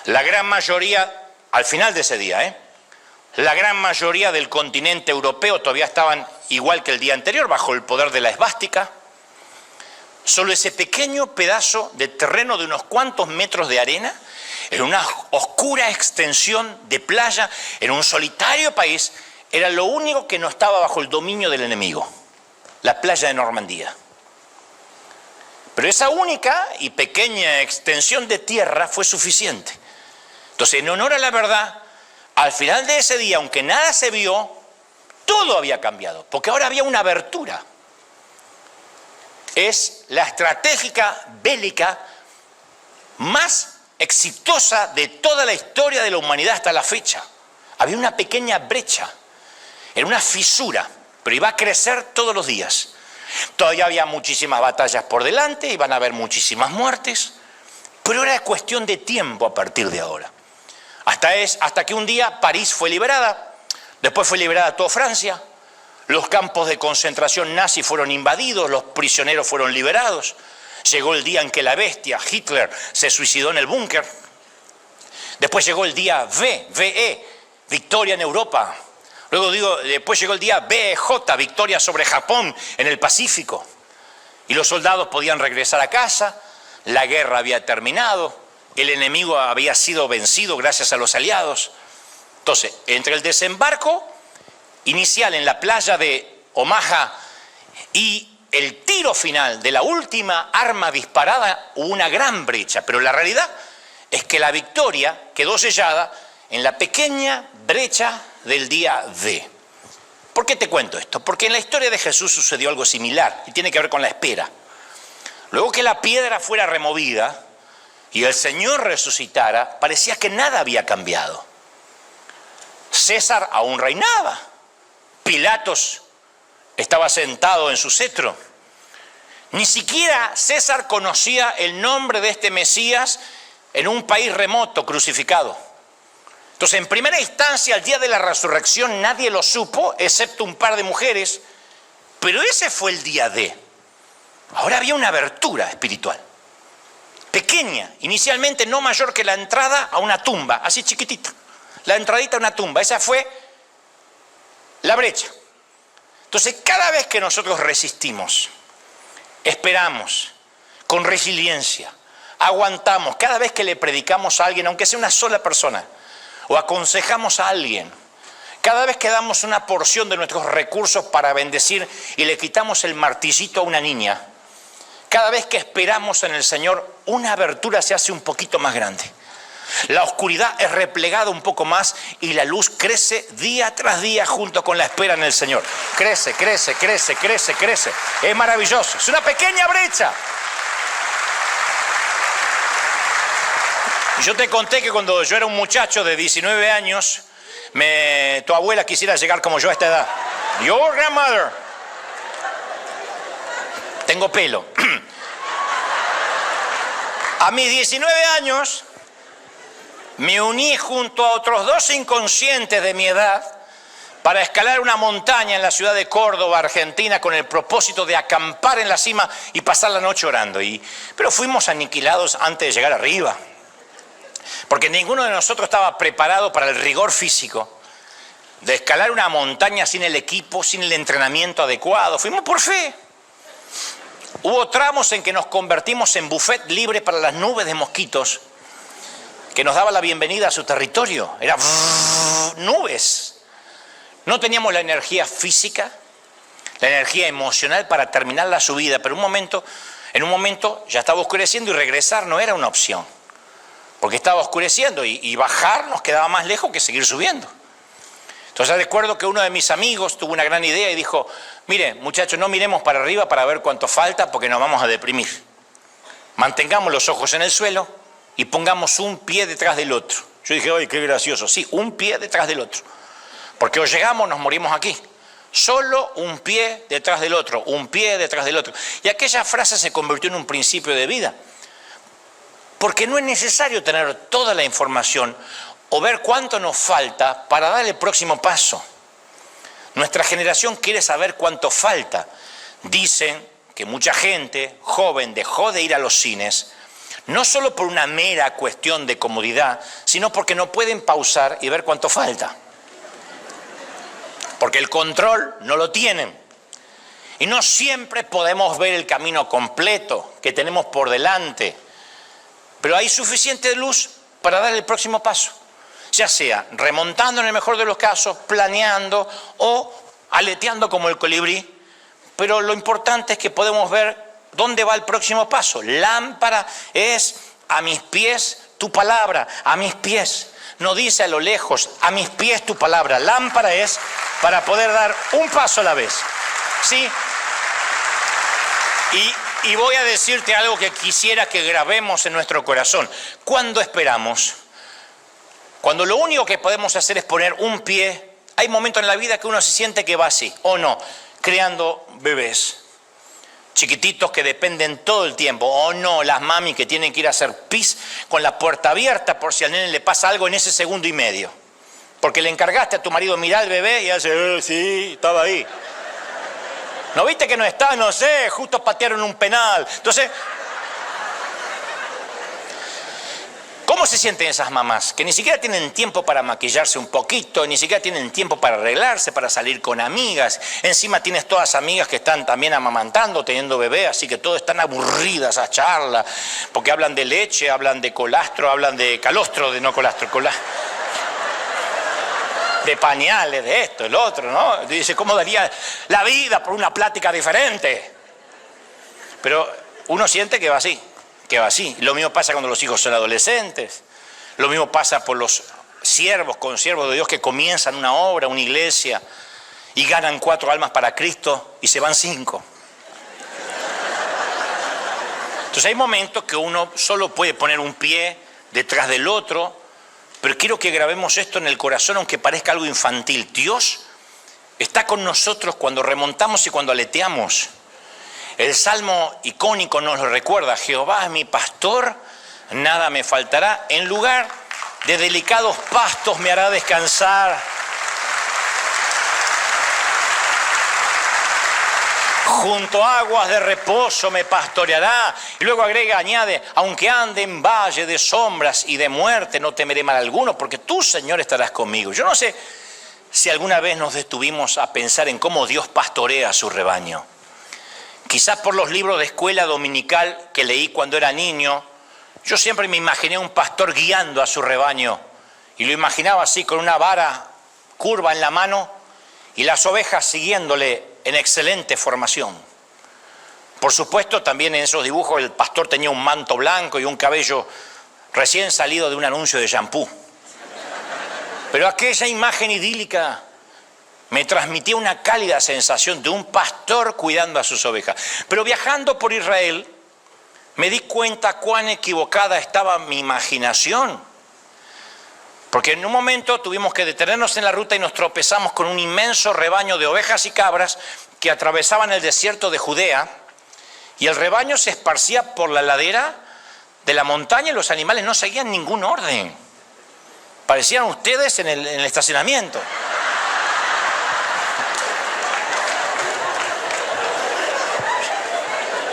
La gran mayoría, al final de ese día, la gran mayoría del continente europeo todavía estaban igual que el día anterior, bajo el poder de la esvástica. Solo ese pequeño pedazo de terreno de unos cuantos metros de arena, en una oscura extensión de playa, en un solitario país, era lo único que no estaba bajo el dominio del enemigo, la playa de Normandía. Pero esa única y pequeña extensión de tierra fue suficiente. Entonces, en honor a la verdad, al final de ese día, aunque nada se vio, todo había cambiado, porque ahora había una abertura. Es la estratégica bélica más exitosa de toda la historia de la humanidad hasta la fecha. Había una pequeña brecha, era una fisura, pero iba a crecer todos los días. Todavía había muchísimas batallas por delante, iban a haber muchísimas muertes, pero era cuestión de tiempo a partir de ahora. Hasta que un día París fue liberada, después fue liberada toda Francia, los campos de concentración nazis fueron invadidos, los prisioneros fueron liberados. Llegó el día en que la bestia, Hitler, se suicidó en el búnker. Después llegó el día VE, victoria en Europa. Después llegó el día VJ, victoria sobre Japón en el Pacífico. Y los soldados podían regresar a casa, la guerra había terminado, el enemigo había sido vencido gracias a los aliados. Entonces, entre el desembarco inicial en la playa de Omaha y el tiro final de la última arma disparada, hubo una gran brecha, pero la realidad es que la victoria quedó sellada en la pequeña brecha del día D. ¿Por qué te cuento esto? Porque en la historia de Jesús sucedió algo similar y tiene que ver con la espera. Luego que la piedra fuera removida y el Señor resucitara, parecía que nada había cambiado. César aún reinaba. Pilatos estaba sentado en su cetro. Ni siquiera César conocía el nombre de este Mesías en un país remoto, crucificado. Entonces, en primera instancia, el día de la resurrección nadie lo supo, excepto un par de mujeres, pero ese fue el día D. Ahora había una abertura espiritual, pequeña, inicialmente no mayor que la entrada a una tumba, así chiquitita, la entradita a una tumba, esa fue la brecha. Entonces, cada vez que nosotros resistimos, esperamos, con resiliencia, aguantamos, cada vez que le predicamos a alguien, aunque sea una sola persona, o aconsejamos a alguien, cada vez que damos una porción de nuestros recursos para bendecir y le quitamos el martillito a una niña, cada vez que esperamos en el Señor, una abertura se hace un poquito más grande. La oscuridad es replegada un poco más y la luz crece día tras día junto con la espera en el Señor. Crece, crece, crece, crece, crece. Es maravilloso. Es una pequeña brecha. Yo te conté que cuando yo era un muchacho de 19 años, tu abuela quisiera llegar como yo a esta edad. Your grandmother. Tengo pelo. A mis 19 años me uní junto a otros 2 inconscientes de mi edad para escalar una montaña en la ciudad de Córdoba, Argentina, con el propósito de acampar en la cima y pasar la noche orando. Pero fuimos aniquilados antes de llegar arriba, porque ninguno de nosotros estaba preparado para el rigor físico de escalar una montaña sin el equipo, sin el entrenamiento adecuado. Fuimos por fe. Hubo tramos en que nos convertimos en buffet libre para las nubes de mosquitos que nos daba la bienvenida a su territorio. Era nubes. No teníamos la energía física, la energía emocional para terminar la subida, pero en un momento ya estaba oscureciendo y regresar no era una opción, porque estaba oscureciendo y bajar nos quedaba más lejos que seguir subiendo. Entonces recuerdo que uno de mis amigos tuvo una gran idea y dijo, mire muchachos, no miremos para arriba para ver cuánto falta porque nos vamos a deprimir. Mantengamos los ojos en el suelo y pongamos un pie detrás del otro. Yo dije, ¡ay, qué gracioso! Sí, un pie detrás del otro. Porque o llegamos, nos morimos aquí. Solo un pie detrás del otro, un pie detrás del otro. Y aquella frase se convirtió en un principio de vida. Porque no es necesario tener toda la información o ver cuánto nos falta para dar el próximo paso. Nuestra generación quiere saber cuánto falta. Dicen que mucha gente joven dejó de ir a los cines, no solo por una mera cuestión de comodidad, sino porque no pueden pausar y ver cuánto falta. Porque el control no lo tienen. Y no siempre podemos ver el camino completo que tenemos por delante. Pero hay suficiente luz para dar el próximo paso. Ya sea remontando en el mejor de los casos, planeando o aleteando como el colibrí. Pero lo importante es que podemos ver dónde va el próximo paso. Lámpara es a mis pies tu palabra, a mis pies. No dice a lo lejos, a mis pies tu palabra. Lámpara es para poder dar un paso a la vez. ¿Sí? Y voy a decirte algo que quisiera que grabemos en nuestro corazón. ¿Cuándo esperamos? Cuando lo único que podemos hacer es poner un pie. Hay momentos en la vida que uno se siente que va así, o no, creando bebés chiquititos que dependen todo el tiempo, o no, las mami que tienen que ir a hacer pis con la puerta abierta por si al nene le pasa algo en ese segundo y medio. Porque le encargaste a tu marido mirar al bebé y hace, sí, estaba ahí. ¿No viste que no está? No sé, justo patearon un penal. Entonces, ¿cómo se sienten esas mamás? Que ni siquiera tienen tiempo para maquillarse un poquito, ni siquiera tienen tiempo para arreglarse, para salir con amigas. Encima tienes todas amigas que están también amamantando, teniendo bebé, así que todas están aburridas a charla, porque hablan de leche, hablan de colastro, hablan de calostro, de no colastro, de pañales, de esto, el otro, ¿no? Dice, ¿cómo daría la vida por una plática diferente? Pero uno siente que va así. Que va así. Lo mismo pasa cuando los hijos son adolescentes. Lo mismo pasa por los consiervos de Dios que comienzan una obra, una iglesia y ganan 4 almas para Cristo y se van 5. Entonces hay momentos que uno solo puede poner un pie detrás del otro, pero quiero que grabemos esto en el corazón aunque parezca algo infantil. Dios está con nosotros cuando remontamos y cuando aleteamos. El salmo icónico nos lo recuerda, Jehová es mi pastor, nada me faltará, en lugar de delicados pastos me hará descansar. Junto a aguas de reposo me pastoreará. Y luego agrega, añade, aunque ande en valle de sombras y de muerte, no temeré mal alguno, porque tú, Señor, estarás conmigo. Yo no sé si alguna vez nos detuvimos a pensar en cómo Dios pastorea a su rebaño. Quizás por los libros de escuela dominical que leí cuando era niño, yo siempre me imaginé a un pastor guiando a su rebaño y lo imaginaba así con una vara curva en la mano y las ovejas siguiéndole en excelente formación. Por supuesto, también en esos dibujos el pastor tenía un manto blanco y un cabello recién salido de un anuncio de shampoo. Pero aquella imagen idílica me transmitía una cálida sensación de un pastor cuidando a sus ovejas. Pero viajando por Israel, me di cuenta cuán equivocada estaba mi imaginación. Porque en un momento tuvimos que detenernos en la ruta y nos tropezamos con un inmenso rebaño de ovejas y cabras que atravesaban el desierto de Judea. Y el rebaño se esparcía por la ladera de la montaña y los animales no seguían ningún orden. Parecían ustedes en el estacionamiento.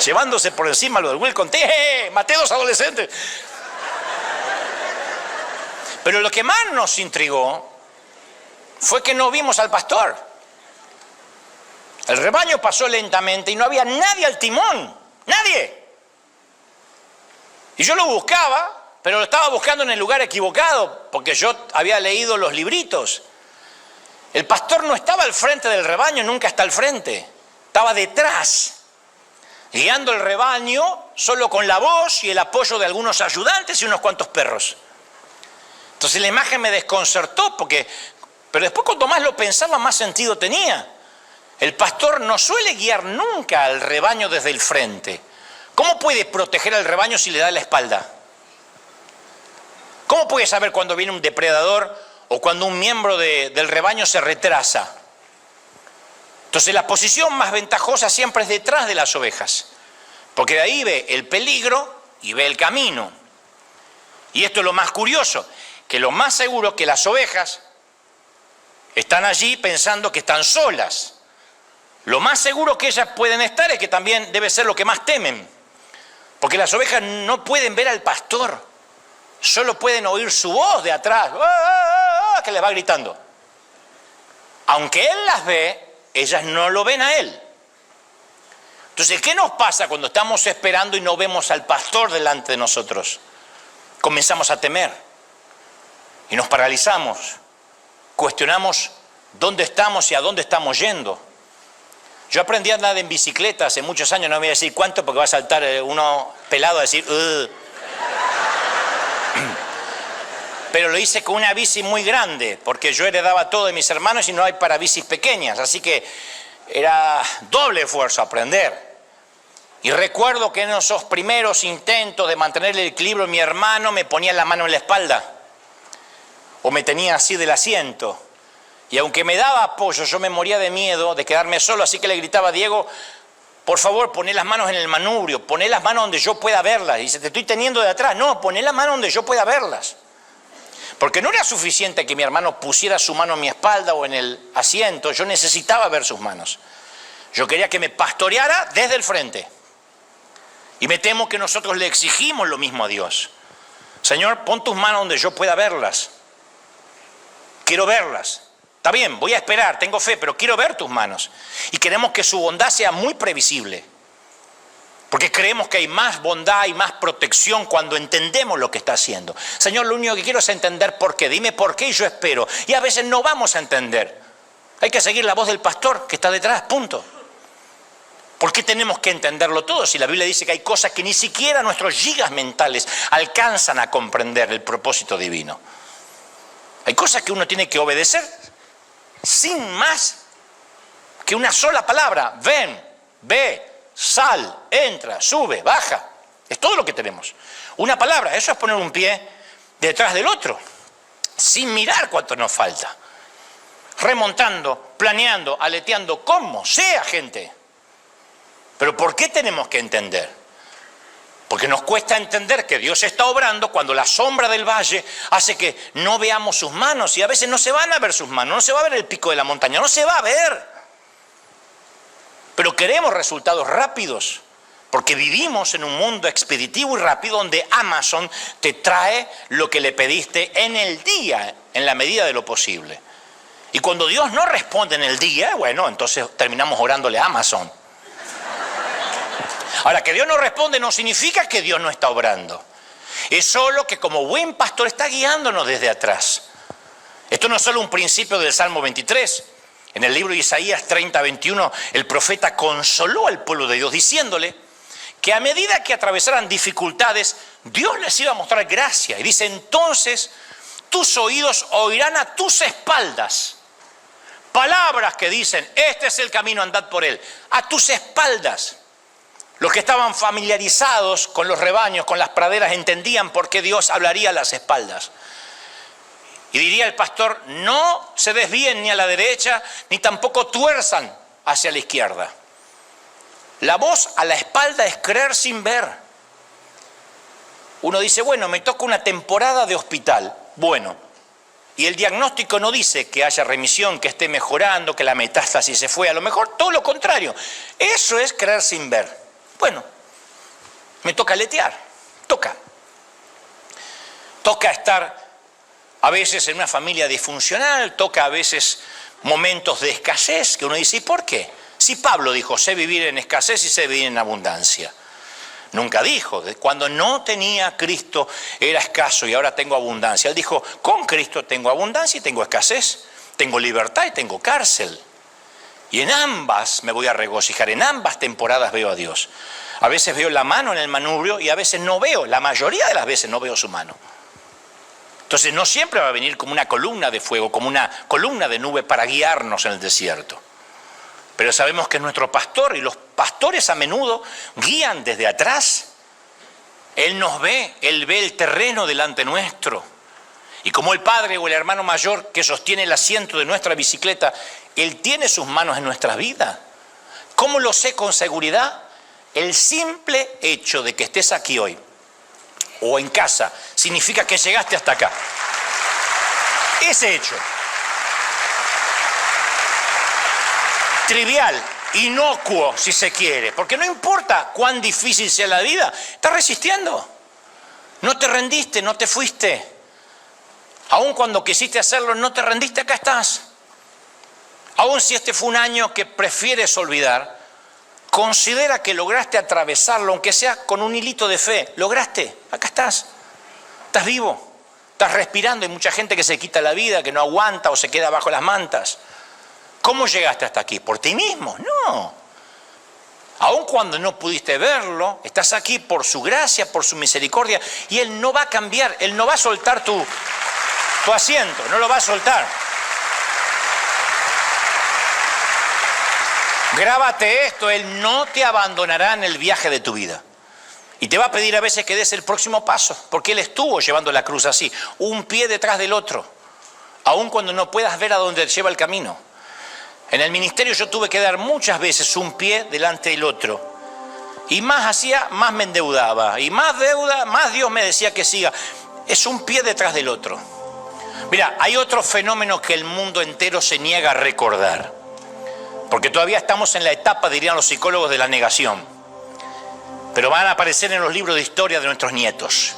Llevándose por encima lo del welcome tea, maté 2 adolescentes. Pero lo que más nos intrigó fue que no vimos al pastor. El rebaño pasó lentamente y no había nadie al timón, nadie. Y yo lo buscaba pero lo estaba buscando en el lugar equivocado, porque yo había leído los libritos. El pastor no estaba al frente del rebaño, nunca está al frente. Estaba detrás, guiando el rebaño solo con la voz y el apoyo de algunos ayudantes y unos cuantos perros. Entonces la imagen me desconcertó, pero después cuanto más lo pensaba, más sentido tenía. El pastor no suele guiar nunca al rebaño desde el frente. ¿Cómo puede proteger al rebaño si le da la espalda? ¿Cómo puede saber cuando viene un depredador o cuando un miembro del rebaño se retrasa? Entonces la posición más ventajosa siempre es detrás de las ovejas, porque de ahí ve el peligro y ve el camino. Y esto es lo más curioso, que lo más seguro que las ovejas están allí pensando que están solas. Lo más seguro que ellas pueden estar es que también debe ser lo que más temen, porque las ovejas no pueden ver al pastor, solo pueden oír su voz de atrás, que les va gritando. Aunque él las ve, ellas no lo ven a él. Entonces, ¿qué nos pasa cuando estamos esperando y no vemos al pastor delante de nosotros? Comenzamos a temer y nos paralizamos, cuestionamos dónde estamos y a dónde estamos yendo. Yo aprendí a andar en bicicleta hace muchos años, no voy a decir cuánto porque va a saltar uno pelado a decir pero lo hice con una bici muy grande, porque yo heredaba todo de mis hermanos y no hay para bicis pequeñas, así que era doble esfuerzo aprender. Y recuerdo que en esos primeros intentos de mantener el equilibrio, mi hermano me ponía la mano en la espalda, o me tenía así del asiento, y aunque me daba apoyo, yo me moría de miedo de quedarme solo, así que le gritaba: Diego, por favor, poné las manos en el manubrio, poné las manos donde yo pueda verlas. Y dice: te estoy teniendo de atrás. No, poné las manos donde yo pueda verlas. Porque no era suficiente que mi hermano pusiera su mano en mi espalda o en el asiento, yo necesitaba ver sus manos. Yo quería que me pastoreara desde el frente. Y me temo que nosotros le exigimos lo mismo a Dios. Señor, pon tus manos donde yo pueda verlas. Quiero verlas. Está bien, voy a esperar, tengo fe, pero quiero ver tus manos. Y queremos que su bondad sea muy previsible. Porque creemos que hay más bondad y más protección cuando entendemos lo que está haciendo. Señor, lo único que quiero es entender por qué. Dime por qué y yo espero. Y a veces no vamos a entender. Hay que seguir la voz del pastor que está detrás, punto. ¿Por qué tenemos que entenderlo todo? Si la Biblia dice que hay cosas que ni siquiera nuestros gigas mentales alcanzan a comprender el propósito divino. Hay cosas que uno tiene que obedecer sin más que una sola palabra. Ven, ve. Sal, entra, sube, baja. Es todo lo que tenemos. Una palabra, eso es poner un pie detrás del otro, sin mirar cuánto nos falta. Remontando, planeando, aleteando, como sea, gente. Pero ¿por qué tenemos que entender? Porque nos cuesta entender que Dios está obrando cuando la sombra del valle hace que no veamos sus manos. Y a veces no se van a ver sus manos, no se va a ver el pico de la montaña, no se va a ver. Pero queremos resultados rápidos, porque vivimos en un mundo expeditivo y rápido donde Amazon te trae lo que le pediste en el día, en la medida de lo posible. Y cuando Dios no responde en el día, bueno, entonces terminamos orándole a Amazon. Ahora, que Dios no responde no significa que Dios no está obrando. Es solo que como buen pastor está guiándonos desde atrás. Esto no es solo un principio del Salmo 23. En el libro de Isaías 30:21, el profeta consoló al pueblo de Dios diciéndole que a medida que atravesaran dificultades, Dios les iba a mostrar gracia. Y dice: entonces tus oídos oirán a tus espaldas palabras que dicen: este es el camino, andad por él. A tus espaldas. Los que estaban familiarizados con los rebaños, con las praderas, entendían por qué Dios hablaría a las espaldas. Y diría el pastor: no se desvíen ni a la derecha, ni tampoco tuerzan hacia la izquierda. La voz a la espalda es creer sin ver. Uno dice: bueno, me toca una temporada de hospital. Bueno, y el diagnóstico no dice que haya remisión, que esté mejorando, que la metástasis se fue. A lo mejor todo lo contrario. Eso es creer sin ver. Bueno, me toca aletear. Toca estar a veces en una familia disfuncional, toca a veces momentos de escasez, que uno dice: ¿y por qué? Si Pablo dijo: sé vivir en escasez y sé vivir en abundancia. Nunca dijo, cuando no tenía Cristo era escaso y ahora tengo abundancia. Él dijo, con Cristo tengo abundancia y tengo escasez, tengo libertad y tengo cárcel. Y en ambas me voy a regocijar, en ambas temporadas veo a Dios. A veces veo la mano en el manubrio y a veces no veo, la mayoría de las veces no veo su mano. Entonces no siempre va a venir como una columna de fuego, como una columna de nube para guiarnos en el desierto. Pero sabemos que es nuestro pastor y los pastores a menudo guían desde atrás. Él nos ve, Él ve el terreno delante nuestro. Y como el padre o el hermano mayor que sostiene el asiento de nuestra bicicleta, Él tiene sus manos en nuestra vida. ¿Cómo lo sé con seguridad? El simple hecho de que estés aquí hoy o en casa significa que llegaste hasta acá. Ese hecho. Trivial, inocuo si se quiere, porque no importa cuán difícil sea la vida, estás resistiendo. No te rendiste, no te fuiste. Aun cuando quisiste hacerlo, no te rendiste, acá estás. Aun si este fue un año que prefieres olvidar, considera que lograste atravesarlo, aunque sea con un hilito de fe. Lograste, acá estás. Estás vivo, estás respirando. Hay mucha gente que se quita la vida, que no aguanta o se queda bajo las mantas. ¿Cómo llegaste hasta aquí? ¿Por ti mismo? No. Aun cuando no pudiste verlo, estás aquí por su gracia, por su misericordia, y Él no va a cambiar, Él no va a soltar tu asiento, no lo va a soltar. Grábate esto, Él no te abandonará en el viaje de tu vida. Y te va a pedir a veces que des el próximo paso, porque Él estuvo llevando la cruz así, un pie detrás del otro, aun cuando no puedas ver a dónde lleva el camino. En el ministerio yo tuve que dar muchas veces un pie delante del otro. Y más hacía, más me endeudaba. Y más deuda, más Dios me decía que siga. Es un pie detrás del otro. Mira, hay otro fenómeno que el mundo entero se niega a recordar. Porque todavía estamos en la etapa, dirían los psicólogos, de la negación. Pero van a aparecer en los libros de historia de nuestros nietos.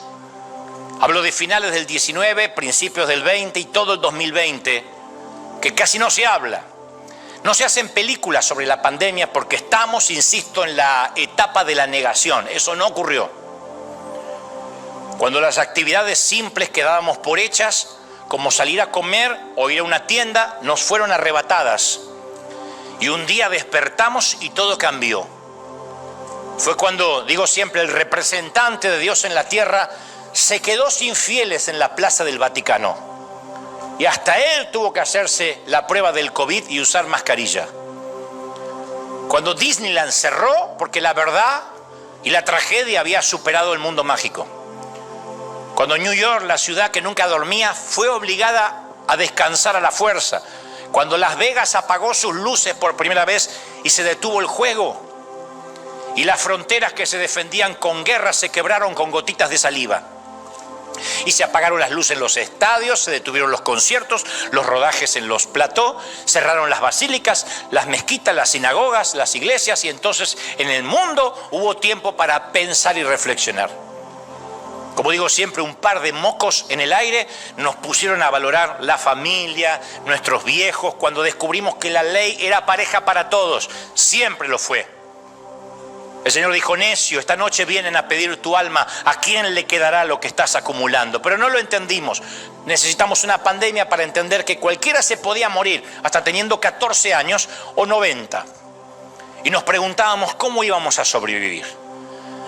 Hablo de finales del 19, principios del 20 y todo el 2020, que casi no se habla. No se hacen películas sobre la pandemia porque estamos, insisto, en la etapa de la negación. Eso no ocurrió. Cuando las actividades simples que dábamos por hechas, como salir a comer o ir a una tienda, nos fueron arrebatadas. Y un día despertamos y todo cambió. Fue cuando, digo siempre, el representante de Dios en la tierra se quedó sin fieles en la plaza del Vaticano. Y hasta él tuvo que hacerse la prueba del COVID y usar mascarilla. Cuando Disneyland cerró, porque la verdad y la tragedia había superado el mundo mágico. Cuando New York, la ciudad que nunca dormía, fue obligada a descansar a la fuerza. Cuando Las Vegas apagó sus luces por primera vez y se detuvo el juego. Y las fronteras que se defendían con guerra se quebraron con gotitas de saliva. Y se apagaron las luces en los estadios, se detuvieron los conciertos, los rodajes en los platós, cerraron las basílicas, las mezquitas, las sinagogas, las iglesias, y entonces en el mundo hubo tiempo para pensar y reflexionar. Como digo siempre, un par de mocos en el aire nos pusieron a valorar la familia, nuestros viejos, cuando descubrimos que la ley era pareja para todos. Siempre lo fue. El Señor dijo, necio, esta noche vienen a pedir tu alma, ¿a quién le quedará lo que estás acumulando? Pero no lo entendimos. Necesitamos una pandemia para entender que cualquiera se podía morir, hasta teniendo 14 años o 90. Y nos preguntábamos cómo íbamos a sobrevivir.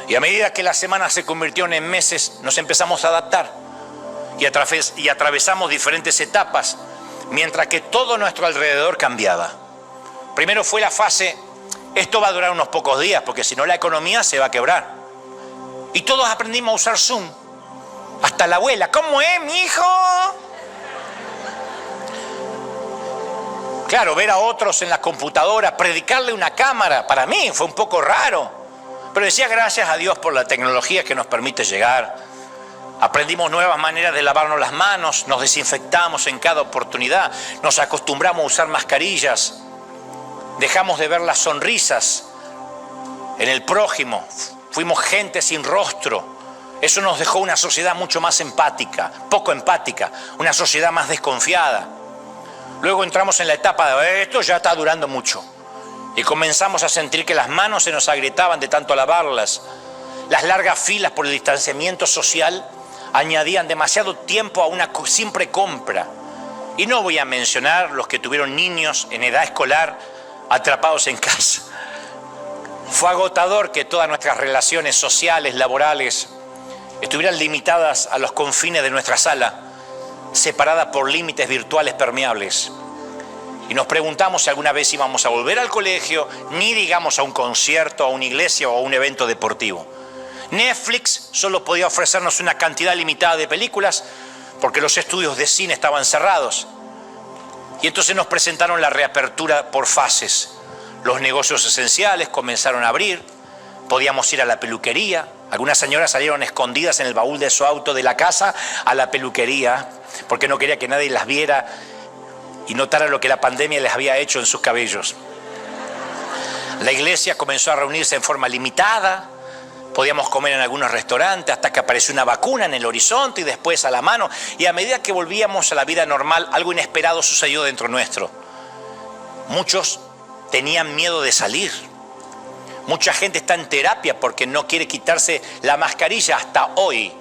Y a medida que las semanas se convirtieron en meses, nos empezamos a adaptar. Y atravesamos diferentes etapas, mientras que todo nuestro alrededor cambiaba. Primero fue la fase, esto va a durar unos pocos días, porque si no la economía se va a quebrar. Y todos aprendimos a usar Zoom. Hasta la abuela, ¿cómo es, mi hijo? Claro, ver a otros en la computadora, predicarle una cámara, para mí fue un poco raro. Pero decía gracias a Dios por la tecnología que nos permite llegar. Aprendimos nuevas maneras de lavarnos las manos, nos desinfectamos en cada oportunidad, nos acostumbramos a usar mascarillas, dejamos de ver las sonrisas en el prójimo, fuimos gente sin rostro. Eso nos dejó una sociedad mucho más empática, poco empática, una sociedad más desconfiada. Luego entramos en la etapa de esto ya está durando mucho. Y comenzamos a sentir que las manos se nos agrietaban de tanto lavarlas. Las largas filas por el distanciamiento social añadían demasiado tiempo a una simple compra. Y no voy a mencionar los que tuvieron niños en edad escolar atrapados en casa. Fue agotador que todas nuestras relaciones sociales, laborales, estuvieran limitadas a los confines de nuestra sala, separadas por límites virtuales permeables. Y nos preguntamos si alguna vez íbamos a volver al colegio, ni digamos a un concierto, a una iglesia o a un evento deportivo. Netflix solo podía ofrecernos una cantidad limitada de películas porque los estudios de cine estaban cerrados. Y entonces nos presentaron la reapertura por fases. Los negocios esenciales comenzaron a abrir, podíamos ir a la peluquería. Algunas señoras salieron escondidas en el baúl de su auto de la casa a la peluquería porque no quería que nadie las viera y notara lo que la pandemia les había hecho en sus cabellos. La iglesia comenzó a reunirse en forma limitada. Podíamos comer en algunos restaurantes hasta que apareció una vacuna en el horizonte y después a la mano. Y a medida que volvíamos a la vida normal, algo inesperado sucedió dentro nuestro. Muchos tenían miedo de salir. Mucha gente está en terapia porque no quiere quitarse la mascarilla hasta hoy.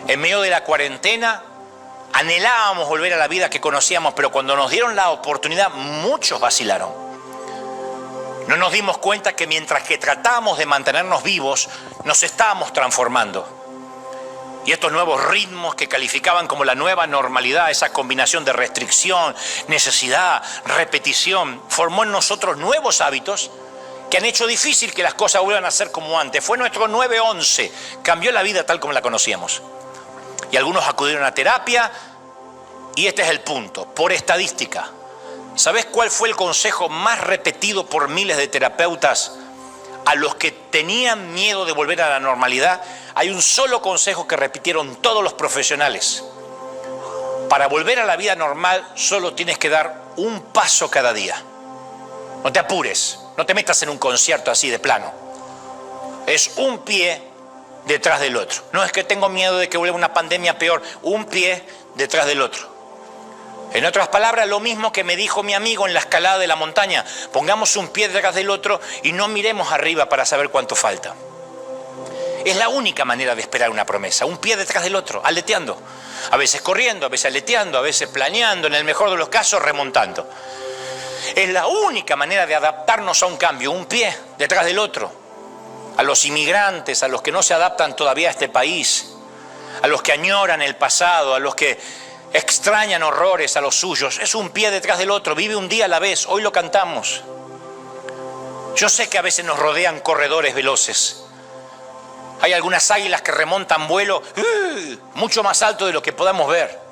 En medio de la cuarentena, anhelábamos volver a la vida que conocíamos, pero cuando nos dieron la oportunidad, muchos vacilaron. No nos dimos cuenta que mientras que tratábamos de mantenernos vivos, nos estábamos transformando. Y estos nuevos ritmos que calificaban como la nueva normalidad, esa combinación de restricción, necesidad, repetición, formó en nosotros nuevos hábitos que han hecho difícil que las cosas vuelvan a ser como antes. Fue nuestro 9/11, cambió la vida tal como la conocíamos. Y algunos acudieron a terapia, y este es el punto, por estadística. ¿Sabes cuál fue el consejo más repetido por miles de terapeutas a los que tenían miedo de volver a la normalidad? Hay un solo consejo que repitieron todos los profesionales. Para volver a la vida normal solo tienes que dar un paso cada día. No te apures, no te metas en un concierto así de plano. Es un pie detrás del otro. No es que tengo miedo de que vuelva una pandemia peor, un pie detrás del otro. En otras palabras, lo mismo que me dijo mi amigo en la escalada de la montaña: pongamos un pie detrás del otro y no miremos arriba para saber cuánto falta. Es la única manera de esperar una promesa, un pie detrás del otro, aleteando. A veces corriendo, a veces aleteando, a veces planeando, en el mejor de los casos remontando. Es la única manera de adaptarnos a un cambio, un pie detrás del otro. A los inmigrantes, a los que no se adaptan todavía a este país, a los que añoran el pasado, a los que extrañan horrores a los suyos. Es un pie detrás del otro, vive un día a la vez. Hoy lo cantamos. Yo sé que a veces nos rodean corredores veloces. Hay algunas águilas que remontan vuelo mucho más alto de lo que podamos ver.